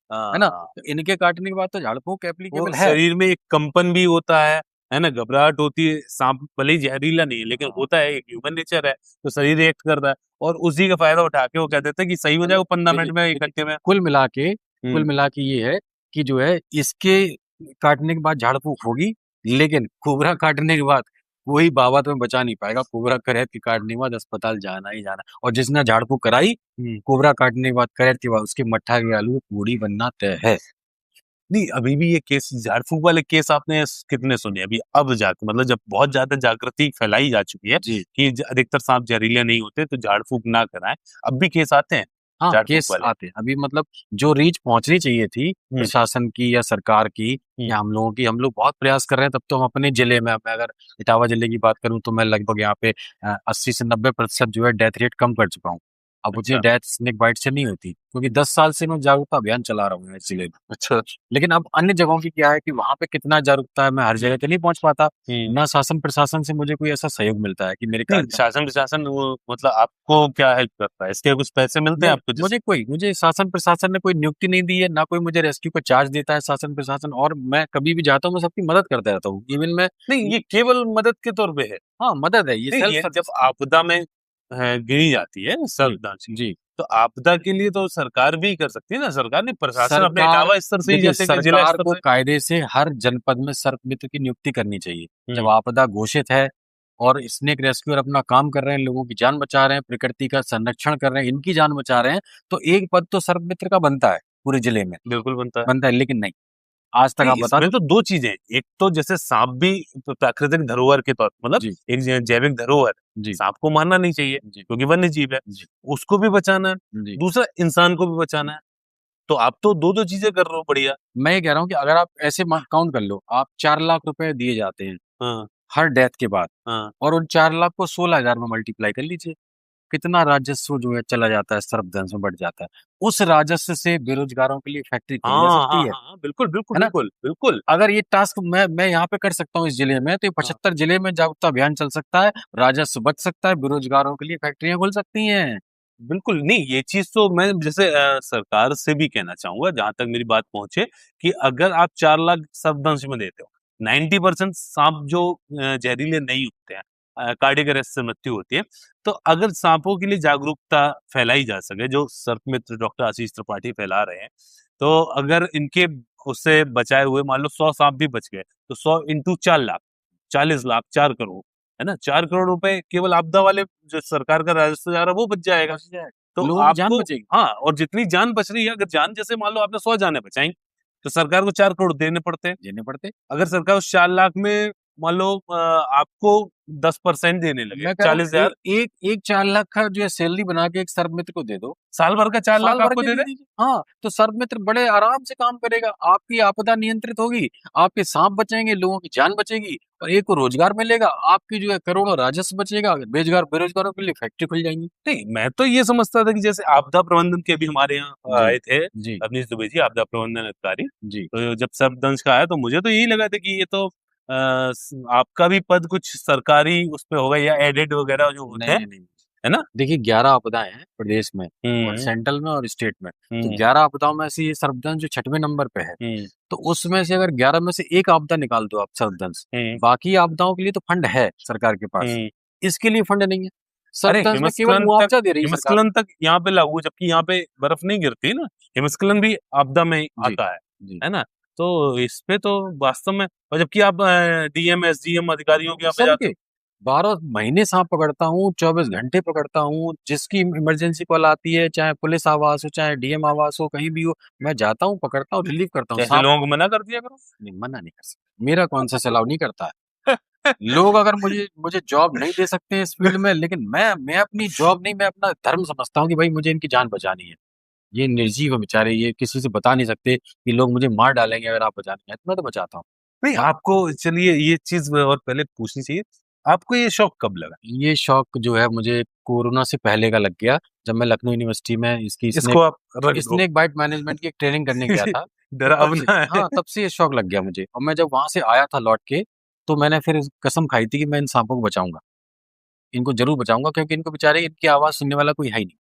है ना? हाँ, तो इनके काटने के बाद तो झाड़ फूँक वो एप्लीकेबल है। शरीर में एक कंपन भी होता है ना? घबराहट होती है, साँप भले ही जहरीला नहीं है, लेकिन हाँ, होता है, एक ह्यूमन नेचर है, तो शरीर रिएक्ट करता है और उसी का फ़ायदा उठा के वो कह देते हैं कि सही हो मतलब जाएगा 15 देखिए मिनट में, 1 देखिए, घंटे में। कुल हुँ, मिला के ये है कि जो है इसके काटने के बाद झाड़ फूँक होगी, लेकिन कोबरा काटने के बाद कोई बाबा तुम्हें बचा नहीं पाएगा। कोबरा करैत के काटने के बाद अस्पताल जाना ही जाना है। और जिसने झाड़ फूँक कराई, हुँ। कोबरा काटने के बाद, करैत के बाद उसके मट्ठा के आलू की पूड़ी बनना तय है। नहीं, अभी भी ये केस झाड़-फूँक वाले केस आपने कितने सुने अभी? अब जाके मतलब जब बहुत ज़्यादा जागृति फैलाई जा चुकी है जी। कि अधिकतर साँप जहरीले नहीं होते, तो झाड़-फूँक ना कराएँ। अब भी केस आते हैं हाँ, झाड़-फूँक केस वाले? आते हैं। अभी मतलब जो रीच पहुँचनी चाहिए थी हुँ, प्रशासन की या सरकार की हुँ। या हम लोगों की, हम लोग बहुत प्रयास कर रहे हैं। तब तो हम अपने ज़िले में, मैं अगर इटावा ज़िले की बात करूँ तो मैं लगभग यहाँ पे 80 से 90% जो है डेथ रेट कम कर चुका हूँ। अब उतनी अच्छा, डेथ स्नेक बाइट से नहीं होती, क्योंकि 10 साल से मैं जागरूकता अभियान चला रहा हूँ इस ज़िले में। अच्छा। लेकिन अब अन्य जगहों की क्या है कि वहाँ पे कितना जागरूकता है, मैं हर जगह तो नहीं पहुँच पाता। हुँ। ना शासन प्रशासन से मुझे कोई ऐसा सहयोग मिलता है कि मेरे नहीं, कार्यक्रम शासन-प्रशासन वो मतलब आपको क्या हेल्प करता है? इसके कुछ पैसे मिलते हैं नहीं, आपको जिस मुझे शासन प्रशासन ने कोई नियुक्ति नहीं दी है, ना कोई मुझे रेस्क्यू का चार्ज देता है शासन प्रशासन, और मैं कभी भी जाता हूँ, मैं सबकी मदद करता रहता हूँ। इवन मैं नहीं, ये केवल मदद के तौर पे है। हाँ, मदद है, ये नहीं, सेल्फ ये जब सर्विस। आपदा में गिनी जाती है जी, सर्वनाशी, जी। तो आपदा के लिए तो सरकार भी कर सकती है ना, सरकार नहीं प्रशासन अपने सरकार इटावा स्तर से ही देखिए, जैसे कि जिला सरकार स्तर को से कायदे से हर जनपद में सर्प मित्र की नियुक्ति करनी चाहिए। जब हुँ, आपदा घोषित है और स्नेक रेस्क्यूअर अपना काम कर रहे हैं, लोगों की जान बचा रहे हैं, प्रकृति का संरक्षण कर रहे हैं, इनकी जान बचा रहे हैं, तो एक पद तो सर्प मित्र का बनता है, पूरे जिले में, बिल्कुल बनता है। बनता है, लेकिन नहीं, आज तक नहीं, आप बता इसमें दो। तो 2 चीज़ें हैं, एक तो जैसे साँप भी प्राकृतिक धरोहर के तौर मतलब जी, एक जैविक धरोहर है, जी, साँप को मारना नहीं चाहिए जी, क्योंकि वन्य जीव है, जी, उसको भी बचाना है, जी। दूसरा इंसान को भी बचाना है, तो आप तो 2-2 चीज़ें कर रहे हो बढ़िया। मैं ये कह रहा हूँ कि अगर आप ऐसे काउंट कर लो, आप 4 लाख रुपए दिए जाते हैं हाँ, हर डेथ के बाद, हाँ। और उन 4 लाख को 16,000 में मल्टीप्लाई कर लीजिए, कितना राजस्व जो है चला जाता है, सर्पदंश में बढ़ जाता है। उस राजस्व से बेरोजगारों के लिए फैक्ट्री खोली जा हाँ, सकती हाँ, है हाँ, हाँ, बिल्कुल, बिल्कुल, है ना? बिल्कुल, बिल्कुल। अगर ये टास्क मैं यहाँ पे कर सकता हूँ इस जिले में, तो ये हाँ, 75 जिले में जागरूकता अभियान चल सकता है, राजस्व बच सकता है, बेरोजगारों के लिए फैक्ट्रियाँ खुल सकती हैं। बिल्कुल, नहीं ये चीज़ तो मैं जैसे सरकार से भी कहना चाहूँगा जहाँ तक मेरी बात पहुँचे कि अगर आप 4 लाख सर्पदंश में देते हो, 90% साँप जो जहरीले नहीं होते हैं कार्डियक अरेस्ट से मृत्यु होती है, तो अगर साँपों के लिए जागरूकता फैलाई जा सके, जो सर्पमित्र डॉक्टर आशीष त्रिपाठी फैला रहे हैं, तो अगर इनके उससे बचाए हुए मान लो 100 साँप भी बच गए, तो 100 इंटू 4 लाख, 40 लाख, 4 करोड़, है ना? 4 करोड़ रुपए केवल आपदा वाले जो सरकार का राजस्व जा रहा है वो बच जाएगा। बच जाए, तो लोगों की जान आपको बचेगी, हाँ, और जितनी जान बच रही है अगर जान जैसे मान लो आपने 100 जानें बचाई, तो सरकार को 4 करोड़ देने पड़ते हैं। देने पड़ते। अगर सरकार उस 4 लाख में मान लो आपको 10% देने लगे मैं कह रहा हूँ 40,000 एक 4 लाख का जो है सैलरी बना के एक सर्वमित्र को दे दो। साल भर का 4 साल लाख भर आपको के दे दे दें। दीजिए। हाँ, तो सर्वमित्र बड़े आराम से काम करेगा, आपकी आपदा नियंत्रित होगी, आपके साँप बचेंगे, लोगों की जान बचेगी और एक को रोज़गार मिलेगा, आपकी जो है करोड़ों राजस्व बचेगा, बेरोज़गारों के लिए फैक्ट्री खुल जाएँगी। नहीं, मैं तो ये समझता था कि जैसे आपदा प्रबंधन के भी हमारे यहाँ जी, आए थे, जी, अवनीश दुबे जी आपदा प्रबंधन अधिकारी। जी। तो जब सर्पदंश का आया तो मुझे तो यही लगा था कि ये तो आपका भी पद कुछ सरकारी उस पे होगा या एडेड वगैरह जो होते नहीं, हैं, नहीं, नहीं। है ना? देखिए 11 आपदाएँ हैं प्रदेश में और हुँ, सेंट्रल में और स्टेट में। तो हुँ, 11 आपदाओं में से ये सर्पदंश जो 6वें नंबर पे है, हुँ, तो उसमें से अगर 11 में से 1 आपदा निकाल दो आप सर्पदंश, हुँ, बाकी आपदाओं के लिए तो फंड है सरकार के पास। हुँ। इसके लिए फंड नहीं है। अरे सर्पदंश में केवल मुआवज़ा दे रही है सरकार। हिमस्खलन तक यहाँ पे लागू है, जबकि यहाँ पे बर्फ नहीं गिरती ना, हिमस्खलन भी आपदा में जी, आता जी। है ना? तो इस पे तो वास्तव में और जबकि आप डीएम, एसडीएम अधिकारियों के यहाँ पे जाते सबके हो 12 महीने साँप पकड़ता हूँ, 24 घंटे पकड़ता हूँ, जिसकी इमरजेंसी कॉल आती है, चाहे पुलिस आवास हो, चाहे डीएम आवास हो, कहीं भी हो, मैं जाता हूँ, पकड़ता हूँ, रिलीव करता हूँ। तो ऐसे साँप लोगों को मना कर दिया करो। नहीं, मना नहीं कर सकते। मेरा कॉन्शियस अलाउ नहीं करता है। लोग अगर मुझे मुझे जॉब नहीं दे सकते हैं इस फ़ील्ड में, लेकिन मैं अपनी जॉब नहीं, मैं अपना धर्म समझता हूँ कि भाई मुझे इनकी जान बचानी है। ये निर्जीव है बेचारे, ये किसी से बता नहीं सकते कि लोग मुझे मार डालेंगे अगर आप बचाने जाएँ, तो मैं तो बचाता हूँ। नहीं, आपको चलिए ये चीज़ और पहले पूछनी चाहिए। आपको ये शौक कब लगा? ये शौक जो है मुझे कोरोना से पहले का लग गया, जब मैं लखनऊ यूनिवर्सिटी में इसकी इसको आप रख दो। स्नेक बाइट मैनेजमेंट की एक ट्रेनिंग करने गया था। तो तब से, डरावना है। हाँ, तब से ये शौक लग गया मुझे, और मैं जब वहाँ से आया था लौट के, तो मैंने फिर कसम खाई थी कि मैं इन साँपों को बचाऊँगा। इनको ज़रूर बचाऊँगा, क्योंकि इनको बेचारे, इनकी आवाज़ सुनने वाला कोई है ही नहीं,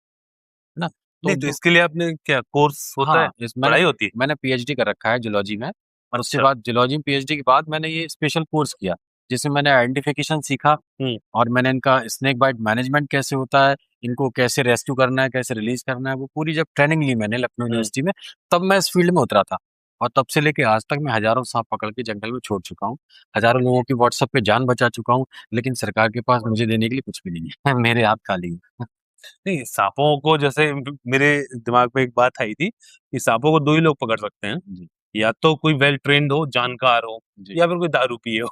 है ना? नहीं तो तो इसके लिए आपने क्या कोर्स होता है? हाँ, इस मैंने पढ़ाई होती है? मैंने पीएचडी कर रखा है ज़ूलॉजी में, और उसके अच्छा। बाद ज़ूलॉजी में पीएचडी के बाद मैंने ये स्पेशल कोर्स किया, जिसमें मैंने आइडेंटिफिकेशन सीखा, हुँ, और मैंने इनका स्नेक बाइट मैनेजमेंट कैसे होता है, इनको कैसे रेस्क्यू करना है, कैसे रिलीज़ करना है, वो पूरी जब ट्रेनिंग ली मैंने लखनऊ हुँ। यूनिवर्सिटी में, तब मैं इस फ़ील्ड में उतरा था। और तब से लेके आज तक मैं हज़ारों साँप पकड़ के जंगल में छोड़ चुका हूँ। हज़ारों लोगों की व्हाट्सएप पे जान बचा चुका हूँ, लेकिन सरकार के पास मुझे देने के लिए कुछ भी नहीं है। मेरे हाथ खाली हैं। नहीं, सांपों को जैसे मेरे दिमाग में एक बात आई थी कि सांपों को 2 ही लोग पकड़ सकते हैं। जी, या तो कोई वेल ट्रेन्ड हो, जानकार हो जी। या फिर कोई दारू पिए हो।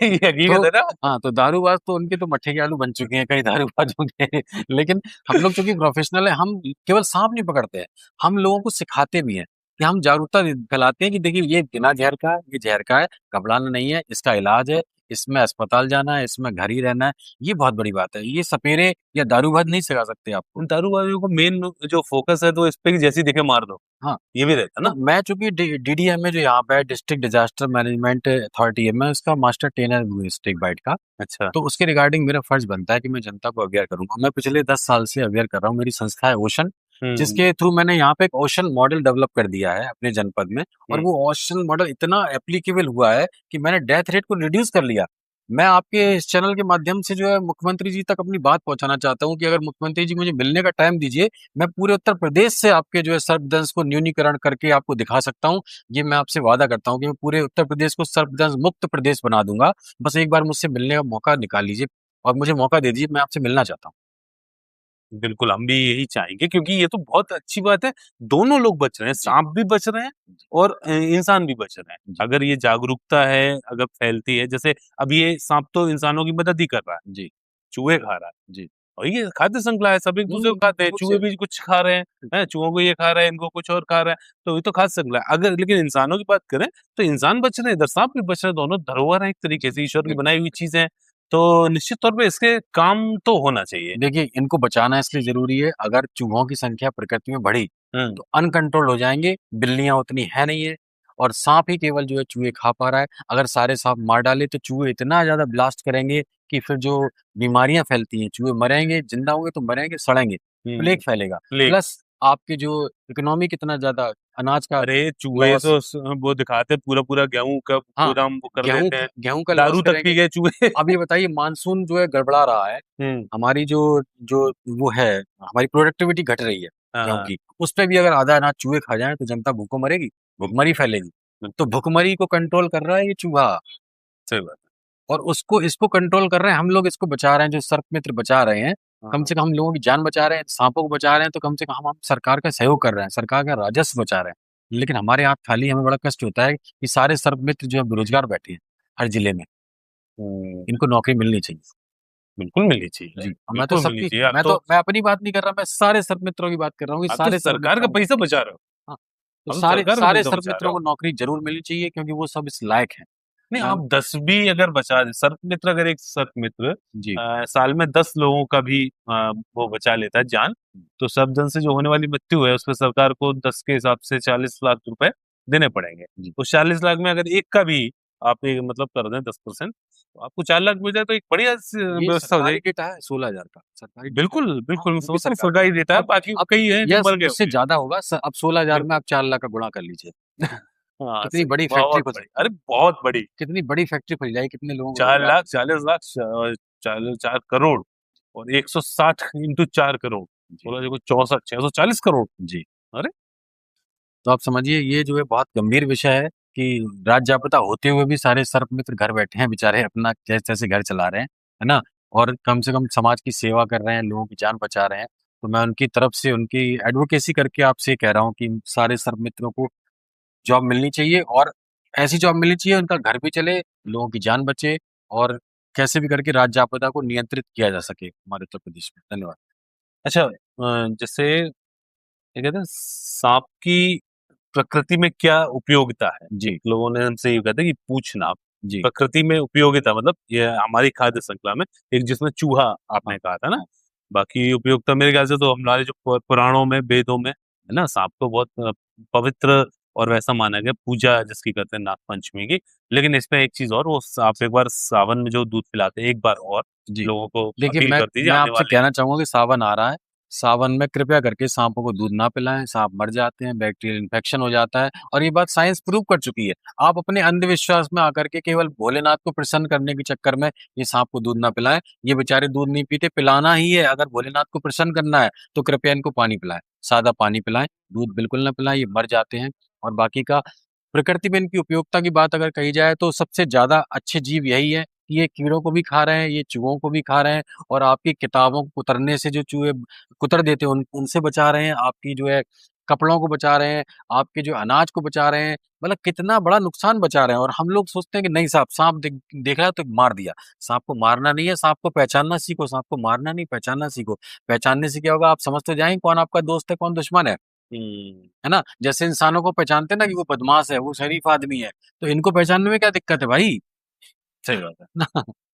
ये हकीकत तो है ना? हाँ, तो दारूबाज़ तो उनके तो मट्ठे के आलू बन चुके हैं कई दारूबाज़ों के। लेकिन हम लोग चूँकि प्रोफ़ेशनल हैं, हम केवल साँप नहीं पकड़ते हैं, हम लोगों को सिखाते भी हैं, कि हम जागरूकता फैलाते हैं कि देखिए ये बिना ज़हर का है, ये ज़हर का है, घबराना नहीं है, इसका इलाज है, इसमें अस्पताल जाना है, इसमें घर ही रहना है, ये बहुत बड़ी बात है। ये सपेरे या दारूबाज़ नहीं सिखा सकते आपको। उन दारूबाज़ियों का मेन जो फ़ोकस है तो इस पे कि जैसी दिखे मार दो, हाँ। ये भी रहता है तो ना? मैं चूँकि डीडीएमए जो यहाँ पे है, डिस्ट्रिक्ट डिज़ास्टर मैनेजमेंट अथॉरिटी है, मैं उसका मास्टर ट्रेनर भी हूँ स्नेक बाइट का। अच्छा। तो उसके रिगार्डिंग मेरा फ़र्ज़ बनता है कि मैं जनता को अवेयर करूँ। मैं पिछले 10 साल से अवेयर कर रहा हूँ। मेरी संस्था है ओशन, हुँ, हुँ, जिसके थ्रू मैंने यहाँ पे एक ओशन मॉडल डेवलप कर दिया है अपने जनपद में, और हुँ। वो ओशन मॉडल इतना एप्लीकेबल हुआ है कि मैंने डेथ रेट को रिड्यूस कर लिया। मैं आपके इस चैनल के माध्यम से जो है मुख्यमंत्री जी तक अपनी बात पहुँचाना चाहता हूँ कि अगर मुख्यमंत्री जी मुझे मिलने का टाइम दीजिए, मैं पूरे उत्तर प्रदेश से आपके जो है सर्पदंश को न्यूनीकरण करके आपको दिखा सकता हूँ। ये मैं आपसे वादा करता हूँ कि मैं पूरे उत्तर प्रदेश को सर्पदंश मुक्त प्रदेश बना दूँगा। बस एक बार मुझसे मिलने का मौका निकाल लीजिए, और मुझे मौका दे दीजिए, मैं आपसे मिलना चाहता हूँ। बिल्कुल, हम भी यही चाहेंगे क्योंकि ये तो बहुत अच्छी बात है, दोनों लोग बच रहे हैं, जी, साँप भी बच रहे हैं और इंसान भी बच रहे हैं। जी, अगर ये जागरूकता है, अगर फैलती है, जैसे अब ये साँप तो इंसानों की मदद ही कर रहा है, जी, चूहे खा रहा है जी। और ये खाद्य श्रृंखला है, सब एक-दूसरे को खाते हैं, बिल्कुल चूहे सही। भी कुछ खा रहे हैं, चूहों को ये खा रहा है, इनको कुछ और खा रहा है, तो ये तो खाद्य श्रृंखला है। अगर लेकिन इंसानों की बात करें, तो इंसान बच रहे हैं, इधर साँप भी बच रहे हैं, दोनों धरोहर हैं एक तरीके जी, से, ईश्वर की बिल्कुल। बनाई हुई चीज़ें हैं, तो निश्चित तौर पे इसके काम तो होना चाहिए। देखिए, इनको बचाना इसलिए ज़रूरी है, अगर चूहों की संख्या प्रकृति में बढ़ी, हुँ, तो अनकंट्रोल्ड हो जाएँगे, बिल्लियाँ उतनी है नहीं है, और साँप ही केवल जो है चूहे खा पा रहा है। अगर सारे साँप मार डाले तो चूहे इतना ज़्यादा ब्लास्ट करेंगे कि फिर जो बीमारियाँ फैलती हैं, चूहे मरेंगे, ज़िंदा होंगे तो मरेंगे, सड़ेंगे, हुँ, प्लेग फैलेगा। प्लेग प्लस आपकी जो इकोनॉमी कितना ज़्यादा अनाज का अरे! चूहे लॉस, तो वो दिखाते हैं पूरा-पूरा गेहूँ का हाँ, गोदाम वो कर गेहूँ देते हैं। गेहूँ का लॉस दारू तक करेंगे। पी गए चूहे। अब ये बताइए, मानसून जो है गड़बड़ा रहा है, हुँ, हमारी जो जो वो है, हमारी प्रोडक्टिविटी घट रही है हाँ, गेहूँ हाँ। की, उसपे भी अगर आधा अनाज चूहे खा जाएँ तो जनता भूखों मरेगी, भुखमरी फैलेगी। तो बिल्कुल, भुखमरी को कंट्रोल कर रहा है ये चूहा, सही बात है। और उसको इसको कंट्रोल कर रहे हैं हम लोग, इसको बचा रहे हैं, जो सर्प मित्र बचा रहे हैं। हाँ, कम हाँ। से कम हम लोगों की जान बचा रहे हैं, साँपों को बचा रहे हैं, तो कम से कम हम सरकार का सहयोग कर रहे हैं, सरकार का राजस्व बचा रहे हैं। लेकिन हमारे हाथ खाली, हमें बड़ा कष्ट होता है कि सारे सर्प मित्र जो है बेरोज़गार बैठे हैं, हर जिले में। हुँ, इनको नौकरी मिलनी चाहिए। बिल्कुल मिलनी चाहिए, जी, और बिल्कुल मिलनी चाहिए। मैं अपनी बात नहीं कर रहा, मैं सारे सर्प मित्रों की बात कर रहा हूँ कि आप तो सारे सर्प सरकार का मित्रों को, पैसा बचा रहे हो। हाँ, तो आप तो सारे सरकार का सारे पैसा सर्प बचा रहे मित्रों हो। को नौकरी ज़रूर मिलनी चाहिए, क्योंकि वो सब इस लायक हैं। नहीं, मैं आप 10 भी अगर बचा दें सर्प मित्र अगर एक सर्प मित्र जी, साल में 10 लोगों का भी वो बचा लेता है जान, तो सर्पदंश से जो होने वाली मृत्यु है, उसपे सरकार को 10 के हिसाब से 40 लाख रुपए देने पड़ेंगे। जी। तो 40 लाख में अगर एक का भी आप ये मतलब कर दें 10% तो आपको 4 लाख मिल जाए तो एक बढ़िया ये व्यवस्था हो सरकारी जाएगी। डेटा है 16,000 का, सरकारी डेटा है। बिल्कुल, हाँ, बिल्कुल, मैं वो भी समझता हूँ सरकार का सरकारी है। डेटा है, बाकी अब कई हैं जो यस, मर गए उससे होंगे। ज़्यादा होगा, अब 16,000 में बिल्कुल, आप 4 लाख का गुणा कर लीजिए। हाँ, कितनी सही बड़ी फैक्ट्री बहुत खुल बड़ी, सकती अरे है, बहुत बड़ी। कितनी बड़ी फैक्ट्री खुल जाएगी, कितने लोगों को 4 रोज़गार लाख मिल 40 लाख 4 करोड़ और 160 इंटू 4 करोड़ जी, बोला देखो 64 640 करोड़। जी। अरे! तो आप समझिए ये जो है बहुत गंभीर विषय है कि राज्य जापता होते हुए भी सारे सर्पमित्र घर बैठे हैं बेचारे, अपना जैसे-तैसे घर चला रहे हैं, है ना? और कम से कम समाज की सेवा कर रहे हैं, लोगों की जान बचा रहे हैं। तो मैं उनकी तरफ से उनकी एडवोकेसी करके आपसे कह रहा हूँ कि सारे सर्पमित्रों को जॉब मिलनी चाहिए, और ऐसी जॉब मिलनी चाहिए उनका घर भी चले, लोगों की जान बचे, और कैसे भी करके राज्य आपदा को नियंत्रित किया जा सके हमारे उत्तर प्रदेश में। धन्यवाद। अच्छा जैसे क्या कहते हैं साँप की प्रकृति में क्या उपयोगिता है? एक जी, लोगों ने हमसे ये कहा था कि पूछना। जी। प्रकृति में उपयोगिता मतलब ये हमारी खाद्य श्रृंखला में एक जिसमें चूहा आपने हाँ, कहा था ना, हाँ। बाकी उपयोगिता मेरे ख्याल से तो हमारे जो पुराणों में, वेदों में, है ना, सांप को बहुत पवित्र और वैसा माना गया, पूजा जिसकी करते हैं नाग पंचमी की। लेकिन इसमें एक चीज़ और, वो आप एक बार सावन में जो दूध पिलाते हैं, एक बार और जी। लोगों को देखिए, अपील मैं कर दीजिए मैं आने आपसे वाले। कहना चाहूँगा कि सावन आ रहा है, सावन में कृपया करके साँपों को दूध ना पिलाएँ, साँप मर जाते हैं, बैक्टीरियल इन्फेक्शन हो जाता है और ये बात साइंस प्रूव कर चुकी है। आप अपने अंधविश्वास में आकर के केवल भोलेनाथ को प्रसन्न करने के चक्कर में ये साँप को दूध ना पिलाएँ, ये बेचारे दूध नहीं पीते, पिलाना ही है, अगर भोलेनाथ को प्रसन्न करना है, तो कृपया इनको पानी पिलाएँ, सादा पानी पिलाएँ, दूध बिल्कुल ना पिलाएँ, ये मर जाते हैं और बाकी का प्रकृति में इनकी उपयोगिता की बात अगर कही जाए तो सबसे ज़्यादा अच्छे जीव यही है कि ये कीड़ों को भी खा रहे हैं, ये चूहों को भी खा रहे हैं और आपकी किताबों को कुतरने से जो चूहे कुतर देते हैं उनसे बचा रहे हैं, आपकी जो है कपड़ों को बचा रहे हैं, आपके जो अनाज को बचा रहे हैं, मतलब कितना बड़ा नुकसान बचा रहे हैं और हम लोग सोचते हैं कि नहीं साहब साँप देख रहा है तो मार दिया। साँप को मारना नहीं है, साँप को पहचानना सीखो, साँप को मारना नहीं पहचानना सीखो। पहचानने से क्या होगा आप समझ तो जाएँगे कौन आपका दोस्त है, कौन दुश्मन है। हुँ। है ना? जैसे इंसानों को पहचानते हैं ना कि वो बदमाश है, वो शरीफ आदमी है, तो इनको पहचानने में क्या दिक्कत है भाई? सही बात है।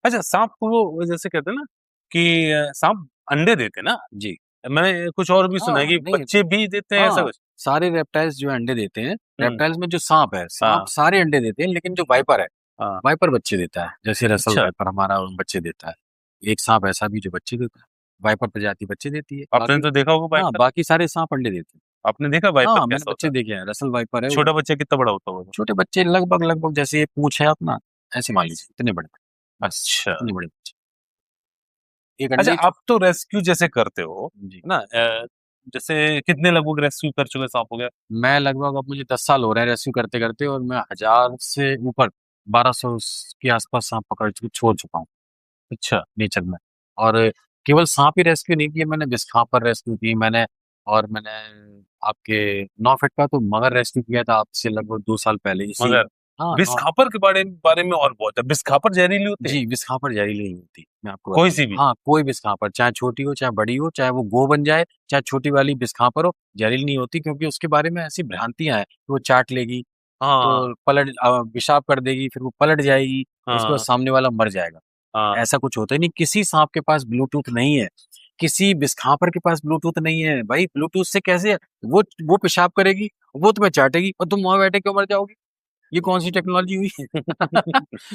अच्छा, साँप को वो जैसे कहते हैं ना कि साँप अंडे देते हैं ना? जी। मैंने कुछ और भी सुना है हाँ, कि नहीं बच्चे भी देते हैं, ऐसा हाँ, कुछ? सारे रेप्टाइल्स जो अंडे देते हैं, हुँ, रेप्टाइल्स में जो साँप है, साँप हाँ, सारे अंडे देते हैं, लेकिन जो वाइपर है, हाँ। वाइपर बच्चे देता है। जैसे रसेल अच्छा, वाइपर हमारा वो बच्चे देता है। एक साँप ऐसा भी जो बच्चे देता है। वाइपर प्रजाति बच्चे देती है, आपने बाकी तो देखा होगा हाँ, वाइपर? बाकी सारे साँप अंडे देते हैं। आपने देखा वाइपर हाँ, मैंने कैसा होता बच्चे है? देखे हैं, रसेल वाइपर है वो। छोटा बच्चा कितना बड़ा होता होगा? छोटे बच्चे लगभग जैसे ये पूँछ है अपना, ऐसे मान लीजिए, इतने बड़े, बस अच्छा। इतने बड़े बच्चे। एक अच्छा, अंडे ही आप तो रेस्क्यू जैसे करते हो, जी। है ना? जैसे कितने लगभग रेस्क्यू कर चुके सांपों के? मैं लगभग अब मुझे 10 साल हो रहे हैं रेस्क्यू करते-करते और मैं 1000 से ऊपर 1200 के आस-पास साँप पकड़ छोड़ चुका हूँ अच्छा, नेचर में। और केवल साँप ही रेस्क्यू नहीं किए मैंने, बिस्खापर रेस्क्यू की मैंने और मैंने आपके 9 फीट का तो मगर रेस्क्यू किया था आज से लगभग 2 साल पहले इसी मगर हाँ, 9 बिस्खापर के बारे में और बहुत है। बिस्खापर जहरीली होते हैं? जी, बिस्खापर जहरीली नहीं होती, मैं आपको कोई बताऊँ। सी भी? हाँ, कोई बिस्खापर चाहे छोटी हो, चाहे बड़ी हो, चाहे वो गो बन जाए, चाहे छोटी वाली बिस्खापर हो, जहरीली नहीं होती क्योंकि उसके बारे में ऐसी भ्रांतियाँ हैं कि वो चाट लेगी, हाँ, तो पेशाब कर देगी, फिर वो पलट जाएगी, उसके बाद हाँ, सामने वाला मर जाएगा। हाँ। ऐसा कुछ होता ही नहीं, किसी साँप के पास ब्लूटूथ नहीं है, किसी बिस्खापर के पास ब्लूटूथ नहीं है। भाई ब्लूटूथ से कैसे वो पेशाब करेगी, वो तुम्हें चाटेगी और तुम वहाँ बैठे क्यों मर जाओगी? ये कौन-सी टेक्नोलॉजी हुई?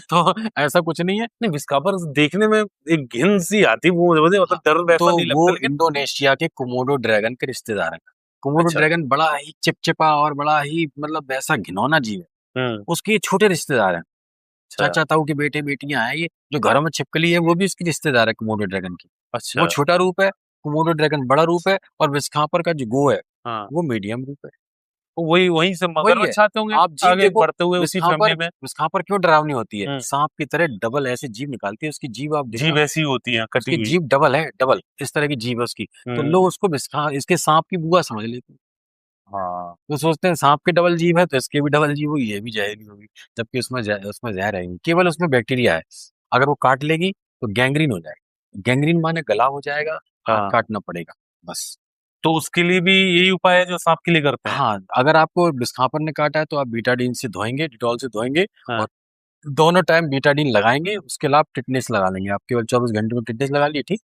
तो ऐसा कुछ नहीं है। नहीं, बिस्खापर देखने में एक घिन सी आती है, वो मुझे हाँ, मतलब डर तो वैसा नहीं लगता, वो लेकिन इंडोनेशिया के कोमोडो ड्रैगन के रिश्तेदार हैं। कोमोडो अच्छा। ड्रैगन बड़ा ही चिपचिपा और बड़ा ही मतलब ऐसा घिनौना जीव है। हुँ, उसके छोटे रिश्तेदार हैं। अच्छा, चाचा-ताऊ के बेटे-बेटियाँ हैं ये, जो घरों में छिपकली है वो भी उसकी रिश्तेदार है कोमोडो ड्रैगन की। वो अच्छा, छोटा रूप है, कोमोडो ड्रैगन बड़ा रूप है और विस्खापर का जो गो है, हाँ। वो मीडियम रूप है। तो वही वहीं से वही है, मगरमच्छ आते होंगे आप जीव आगे देखो बढ़ते हुए उसी विस्खापर फैमिली में? विस्खापर क्यों डरावनी होती है? हुँ, साँप की तरह डबल ऐसे जीभ निकालती है, उसकी जीभ आप देखना जीभ ऐसी होती है कटी उसकी हुई। जीभ डबल है, डबल इस तरह की जीभ है उसकी। तो हुँ, लोग उसको इसके साँप की बुआ समझ लेते हैं। हाँ, वो सोचते हैं साँप की डबल जीभ है तो इसकी भी डबल जीभ होगी, ये भी ज़हरीली होगी। जबकि उसमें ज़हर है ही नहीं, केवल उसमें बैक्टीरिया है। अगर वो काट लेगी तो गैंग्रीन हो जाएगा। गैंग्रीन माने गला हो जाएगा, हाथ हाँ। काटना पड़ेगा, बस। तो उसके लिए भी यही उपाय है जो सांप के लिए करते हैं? हाँ, अगर आपको विस्थापन ने काटा है तो आप बीटाडीन से धोएँगे, डेटॉल से धोएँगे हाँ, और दोनों टाइम बीटाडीन लगाएँगे, उसके अलावा टिटनेस लगा लेंगे। आप केवल 24 घंटे में टिटनेस लगा लिए, ठीक?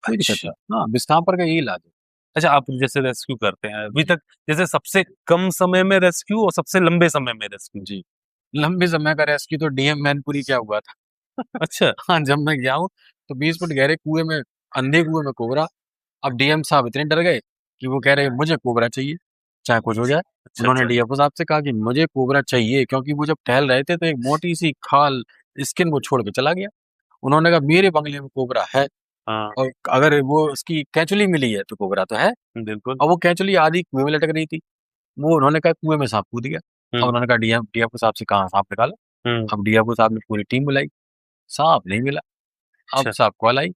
कोई दिक्कत अच्छा। नहीं। हाँ, विस्थापन का यही इलाज है। अच्छा, आप जैसे रेस्क्यू करते हैं, अभी जी, तक जैसे सबसे कम समय में रेस्क्यू और सबसे लंबे समय में रेस्क्यू? जी। लंबे समय का रेस्क्यू तो डीएम मैनपुरी क्या हुआ था। अच्छा, हाँ, जब मैं गया हूँ, तो 20 फुट गहरे कुएँ में अंधे कुएँ में कोबरा। अब डीएम साहब इतने डर गए कि वो कह रहे मुझे कोबरा चाहिए, चाहे कुछ हो जाए। अच्छा, उन्होंने अच्छा। डीएफओ साहब से कहा कि मुझे कोबरा चाहिए क्योंकि वो जब टहल रहे थे तो एक मोटी-सी खाल स्किन वो छोड़ के चला गया। उन्होंने कहा मेरे बंगले में कोबरा है हाँ, और अगर वो उसकी केंचुली मिली है तो कोबरा तो है। बिल्कुल। अब वो केंचुली आधी कुएँ में लटक रही थी। वो उन्होंने कहा कुएँ में साँप कूद गया। अब हुँ, उन्होंने कहा डीएफओ साहब से कहा साँप निकालो। हुँ, अब डीएफओ साहब ने पूरी टीम बुलाई, साँप नहीं मिला। अब अच्छा। साहब कॉल आई,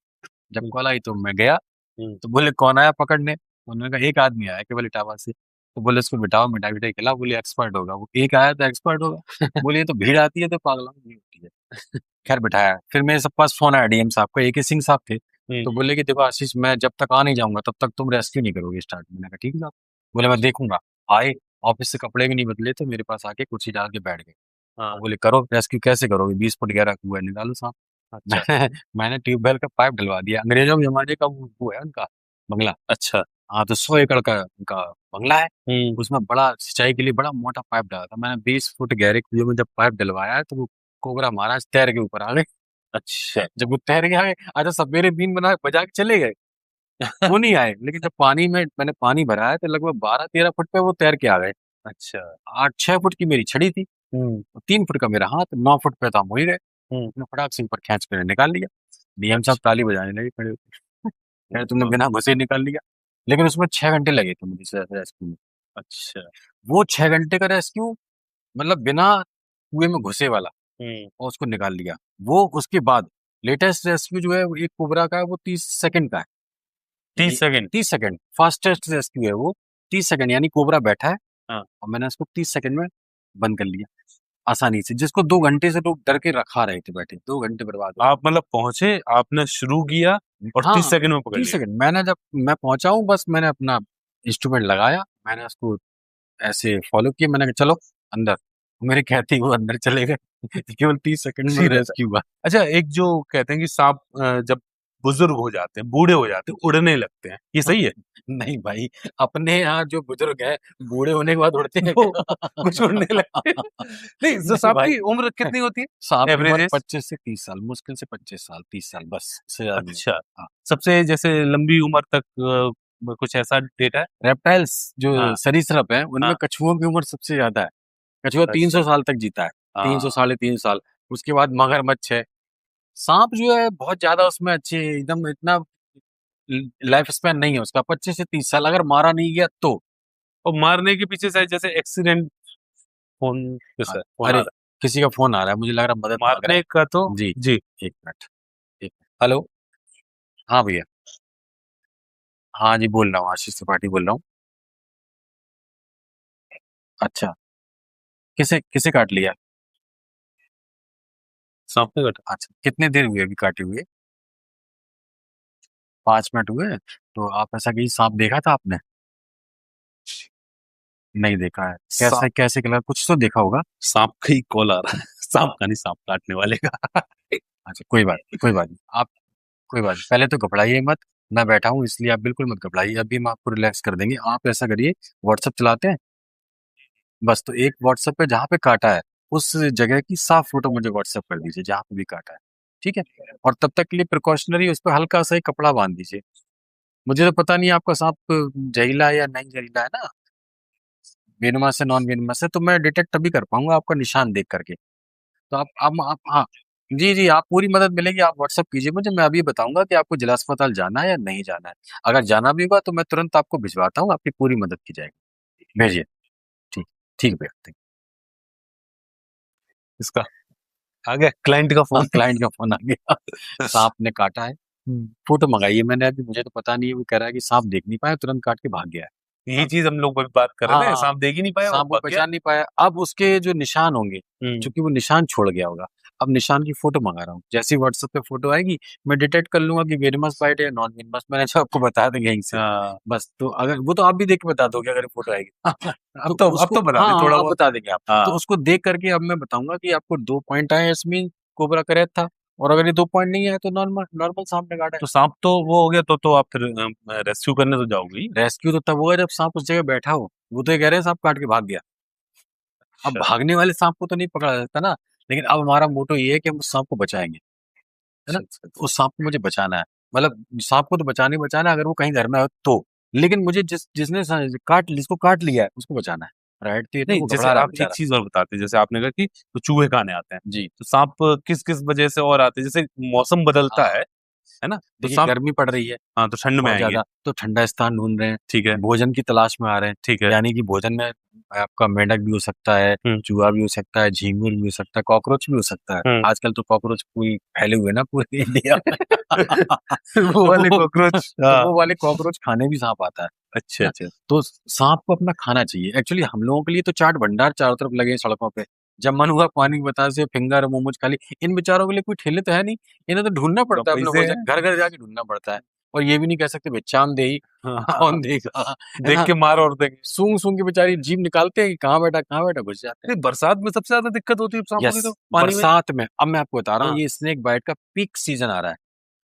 जब हुँ, कॉल आई तो मैं गया, हुँ, तो बोले कौन आया पकड़ने? उन्होंने कहा एक आदमी आया केवल इटावा से। तो बोले इसको बिठाओ, मिठाई-विठाई खिलाओ, बोले एक्सपर्ट होगा वो। एक आया तो एक्सपर्ट होगा। बोले ये तो भीड़ आती है तो पागलों की भीड़ होती है। खैर बिठाया, फिर मेरे पास फ़ोन आया डीएम साहब का, एके सिंह साहब थे। हुँ, तो बोले कि देखो आशीष मैं जब तक आ नहीं जाऊँगा तब तक तुम रेस्क्यू नहीं करोगे स्टार्ट। मैंने कहा ठीक है साहब। बोले मैं देखूँगा। आए, ऑफ़िस से कपड़े भी नहीं बदले थे, मेरे पास आके कुर्सी डाल के बैठ गए। हाँ। बोले करो रेस्क्यू, कैसे करोगे, 20 फुट गहरा कुआं है, निकालो सांप। अच्छा। मैंने मैंने ट्यूबवेल का पाइप डलवा दिया, अंग्रेजों के जमाने का वो है उनका बंगला। अच्छा। हाँ, तो 100 एकड़ का उनका बंगला है। हम्म। उसमें बड़ा सिंचाई के लिए बड़ा मोटा पाइप डाला था मैंने। 20 फुट गहरे कुएं में जब पाइप डलवाया है, तो वो कोबरा महाराज तैर के ऊपर आ गए। अच्छा। जब वो तैर के आ गए, अच्छा सवेरे बीन बना बजा के चले गए, वो नहीं आए, लेकिन जब पानी में मैंने पानी भरा है, तो लगभग 12-13 फुट पे वो तैर के आ गए। अच्छा। 8-6 फुट की मेरी छड़ी थी, हम्म। 3 फुट का मेरा हाथ, 9 फुट पे तो हम हो ही गए। हम्म। मैंने फटाक से ऊपर खींच कर निकाल लिया। डीएम साहब ताली बजाने लगे खड़े होके। यार तुमने बिना घुसे निकाल लिया। लेकिन उसमें 6 घंटे लगे थे मुझे रेस्क्यू में। अच्छा। वो 6 घंटे का रेस्क्यू, मतलब बिना कुएं में घुसे वाला, हम्म। और उसको निकाल लिया। वो उसके बाद लेटेस्ट रेस्क्यू जो है वो एक कोबरा का है, वो 30 सेकंड का है। 30 सेकंड। 30 सेकंड फास्टेस्ट रेस्क्यू है वो। 30 सेकंड यानी कोबरा बैठा है, हाँ। और मैंने उसको 30 सेकंड में बंद कर लिया आसानी से, जिसको 2 घंटे से लोग डर के रखा रहे थे बैठे। 2 घंटे बर्बाद हो आप मतलब पहुंचे, आपने शुरू किया गए। और 30 हाँ, सेकंड में पकड़ 30 लिया। सेकंड मैंने, जब मैं पहुंचा हूँ बस मैंने अपना इंस्ट्रूमेंट लगाया, मैंने उसको ऐसे फॉलो किया, मैंने कहा चलो अंदर, मेरे कहते ही वो अंदर चले गए। केवल 30 सेकंड में सीधा। रेस्क्यू हुआ। अच्छा, एक जो कहते हैं कि सांप जब बुजुर्ग हो जाते हैं, बूढ़े हो जाते हैं, उड़ने लगते हैं, ये सही है? नहीं भाई, अपने यहाँ जो बुजुर्ग है बूढ़े होने के बाद उड़ते हैं वो क्या? कुछ उड़ने लगते हैं। नहीं, तो नहीं सांप भाई, की उम्र कितनी होती है? सांप की एवरेज उम्र एज? 25 से 30 साल, मुश्किल से 25 साल 30 साल, बस इससे ज्यादा नहीं। अच्छा। हाँ, सबसे जैसे लंबी उम्र तक कुछ ऐसा डेटा है? रेप्टाइल्स जो हाँ। सरीसृप है उनमें हाँ। कछुओं की उम्र सबसे ज्यादा है। कछुआ अच्छा। 300 साल तक जीता है, 300 हाँ। साढ़े 300 साल। उसके बाद मगरमच्छ है। सांप जो है बहुत ज्यादा उसमें अच्छे, एकदम इतना लाइफ स्पैन नहीं है उसका, 25 से 30 साल, अगर मारा नहीं गया तो। और मारने के पीछे शायद जैसे एक्सीडेंट, फोन हाँ, किसका फोन आ अरे रहा किसी का फोन आ रहा है, मुझे लग रहा है है? मदद मांग रहा मारने का तो है जी। जी। 1 मिनट, हेलो। हाँ भैया, हाँ जी बोल रहा हूँ, आशीष त्रिपाठी बोल रहा हूँ। अच्छा, किसे किसे काट लिया? सांप ने काटा। अच्छा, कितने देर हुई अभी काटे हुए? 5 मिनट हुए? तो आप ऐसा कहीं सांप देखा था आपने? नहीं देखा है, सांप। कैसे कैसे कलर, कुछ तो देखा होगा। सांप का ही कॉल आ रहा है। सांप का नहीं, सांप काटने वाले का। अच्छा कोई बात नहीं, कोई बात नहीं आप, कोई बात नहीं, पहले तो घबराइए मत। मैं बैठा हूँ इसलिए आप बिल्कुल मत घबराइए, अभी हम आपको रिलैक्स कर देंगे। आप ऐसा करिए, व्हाट्सएप चलाते हैं? बस तो एक व्हाट्सएप पे जहाँ पे काटा है उस जगह की साफ फोटो मुझे व्हाट्सएप कर दीजिए जहाँ पे भी काटा है, ठीक है? और तब तक के लिए प्रिकॉशनरी उस पर हल्का सा ही कपड़ा बांध दीजिए। मुझे तो पता नहीं आपका सांप जहरीला है या नहीं जहरीला है ना, वेनमस से नॉन वेनमस से, तो मैं डिटेक्ट तभी कर पाऊंगा आपका निशान देख करके। तो आप हाँ, जी जी, आप पूरी मदद मिलेगी, आप व्हाट्सअप कीजिए मुझे, मैं अभी बताऊंगा कि आपको जिला अस्पताल जाना है या नहीं जाना है। अगर जाना भी होगा तो मैं तुरंत आपको भिजवाता हूँ, आपकी पूरी मदद की जाएगी। भेजिए। ठीक, ठीक भैया, ठीक। इसका आ गया क्लाइंट का हाँ, फोन। क्लाइंट का फोन आ गया। सांप ने काटा है, फोटो मंगाई है मैंने अभी, मुझे तो पता नहीं है, वो कह रहा है कि सांप देख नहीं पाया, तुरंत काट के भाग गया है। यही चीज हम लोग अभी बात कर रहे थे, हाँ, सांप देख ही नहीं पाया और सांप वो भाग गया। पहचान नहीं पाया। अब उसके जो निशान होंगे, हम्म। चूंकि वो निशान छोड़ गया होगा, अब निशान की फोटो मंगा रहा हूँ। जैसी व्हाट्सएप पे फोटो आएगी मैं डिटेक्ट कर लूंगा कि वेनमस बाइट है या नॉन वेनमस, मैंने जो आपको बता देंगे यहीं से। हाँ। बस तो अगर वो तो आप भी देख के बता दोगे अगर फोटो आएगी। अब तो तो अब उसको, तो बता हाँ दे हाँ, थोड़ा आप बहुत। बता देंगे आप। तो हाँ। उसको देख करके अब मैं बताऊंगा कि आपको 2 पॉइंट आए इसमें, कोबरा करेक्ट था। और अगर ये 2 पॉइंट नहीं आए तो नॉर्मल नॉर्मल सांप ने काटा है। तो सांप तो वो हो गया, तो आप फिर रेस्क्यू करने तो जाओगे ही। रेस्क्यू तो तब होगा जब सांप उस जगह बैठा हो। वो तो ये कह रहे हैं सांप काट के भाग गया। अब अच्छा। भागने वाले सांप को तो नहीं पकड़ा जा सकता ना, लेकिन अब हमारा मोटो ये है कि हम उस सांप को बचाएंगे, है ना? अच्छा, अच्छा, अच्छा। उस सांप को मुझे बचाना है, मतलब सांप को तो बचाना ही बचाना है, अगर वो कहीं घर में हो तो। लेकिन मुझे जिसने जिसको काट लिया है उसको बचाना है, राइट? तो ये नहीं, देखो जैसे घबरा रहा है आप एक बेचारा। चीज और बताते हैं, जैसे आपने कहा कि तो चूहे कहाँ आते हैं, जी, तो सांप किस किस वजह से और आते हैं, जैसे मौसम बदलता हाँ, है ना, तो देखिए सांप। गर्मी पड़ रही है हाँ, तो ठंड में बहुत आएंगे। ज्यादा, तो ठंडा स्थान ढूंढ रहे हैं, ठीक है। भोजन की तलाश में आ रहे हैं। ठीक है। यानी कि भोजन में आपका मेंढक भी हो सकता है, हम्म। चूहा भी हो सकता है, झींगुर भी हो सकता है, कॉकरोच भी हो सकता है। हम्म। आजकल तो कॉकरोच पूरी फैले हुए हैं ना पूरे इंडिया में। वो तो वाले वो कॉकरोच, तो हाँ। वो वाले कॉकरोच खाने भी सांप आता अच्छा, है ना? अच्छा। तो सांप को अपना खाना चाहिए। एक्चुअली हम लोगों के लिए तो चाट भंडार चारों तरफ लगे हैं सड़कों पे, जब मन हुआ पानी की बतासे से फिंगर मोमोज खा ली। इन बेचारों के लिए कोई ठेले तो है नहीं, इन्हें तो ढूंढना पड़ता है, अपना पैसे भोजन हैं। घर घर जाके ढूंढना पड़ता है। और ये भी नहीं कह सकते भाई चांद दे ही हाँ, कौन देगा, है देख ना? के मार और देंगे। सूंघ सूंघ के बेचारी जीभ निकालते हैं कि कहाँ बैठा घुस जाते हैं। नहीं, बरसात में सबसे ज्यादा दिक्कत होती है सांपों की यस, तो पानी में। बरसात में अब मैं आपको बता रहा हूँ, हाँ, ये स्नेक बाइट का पीक सीजन आ रहा है।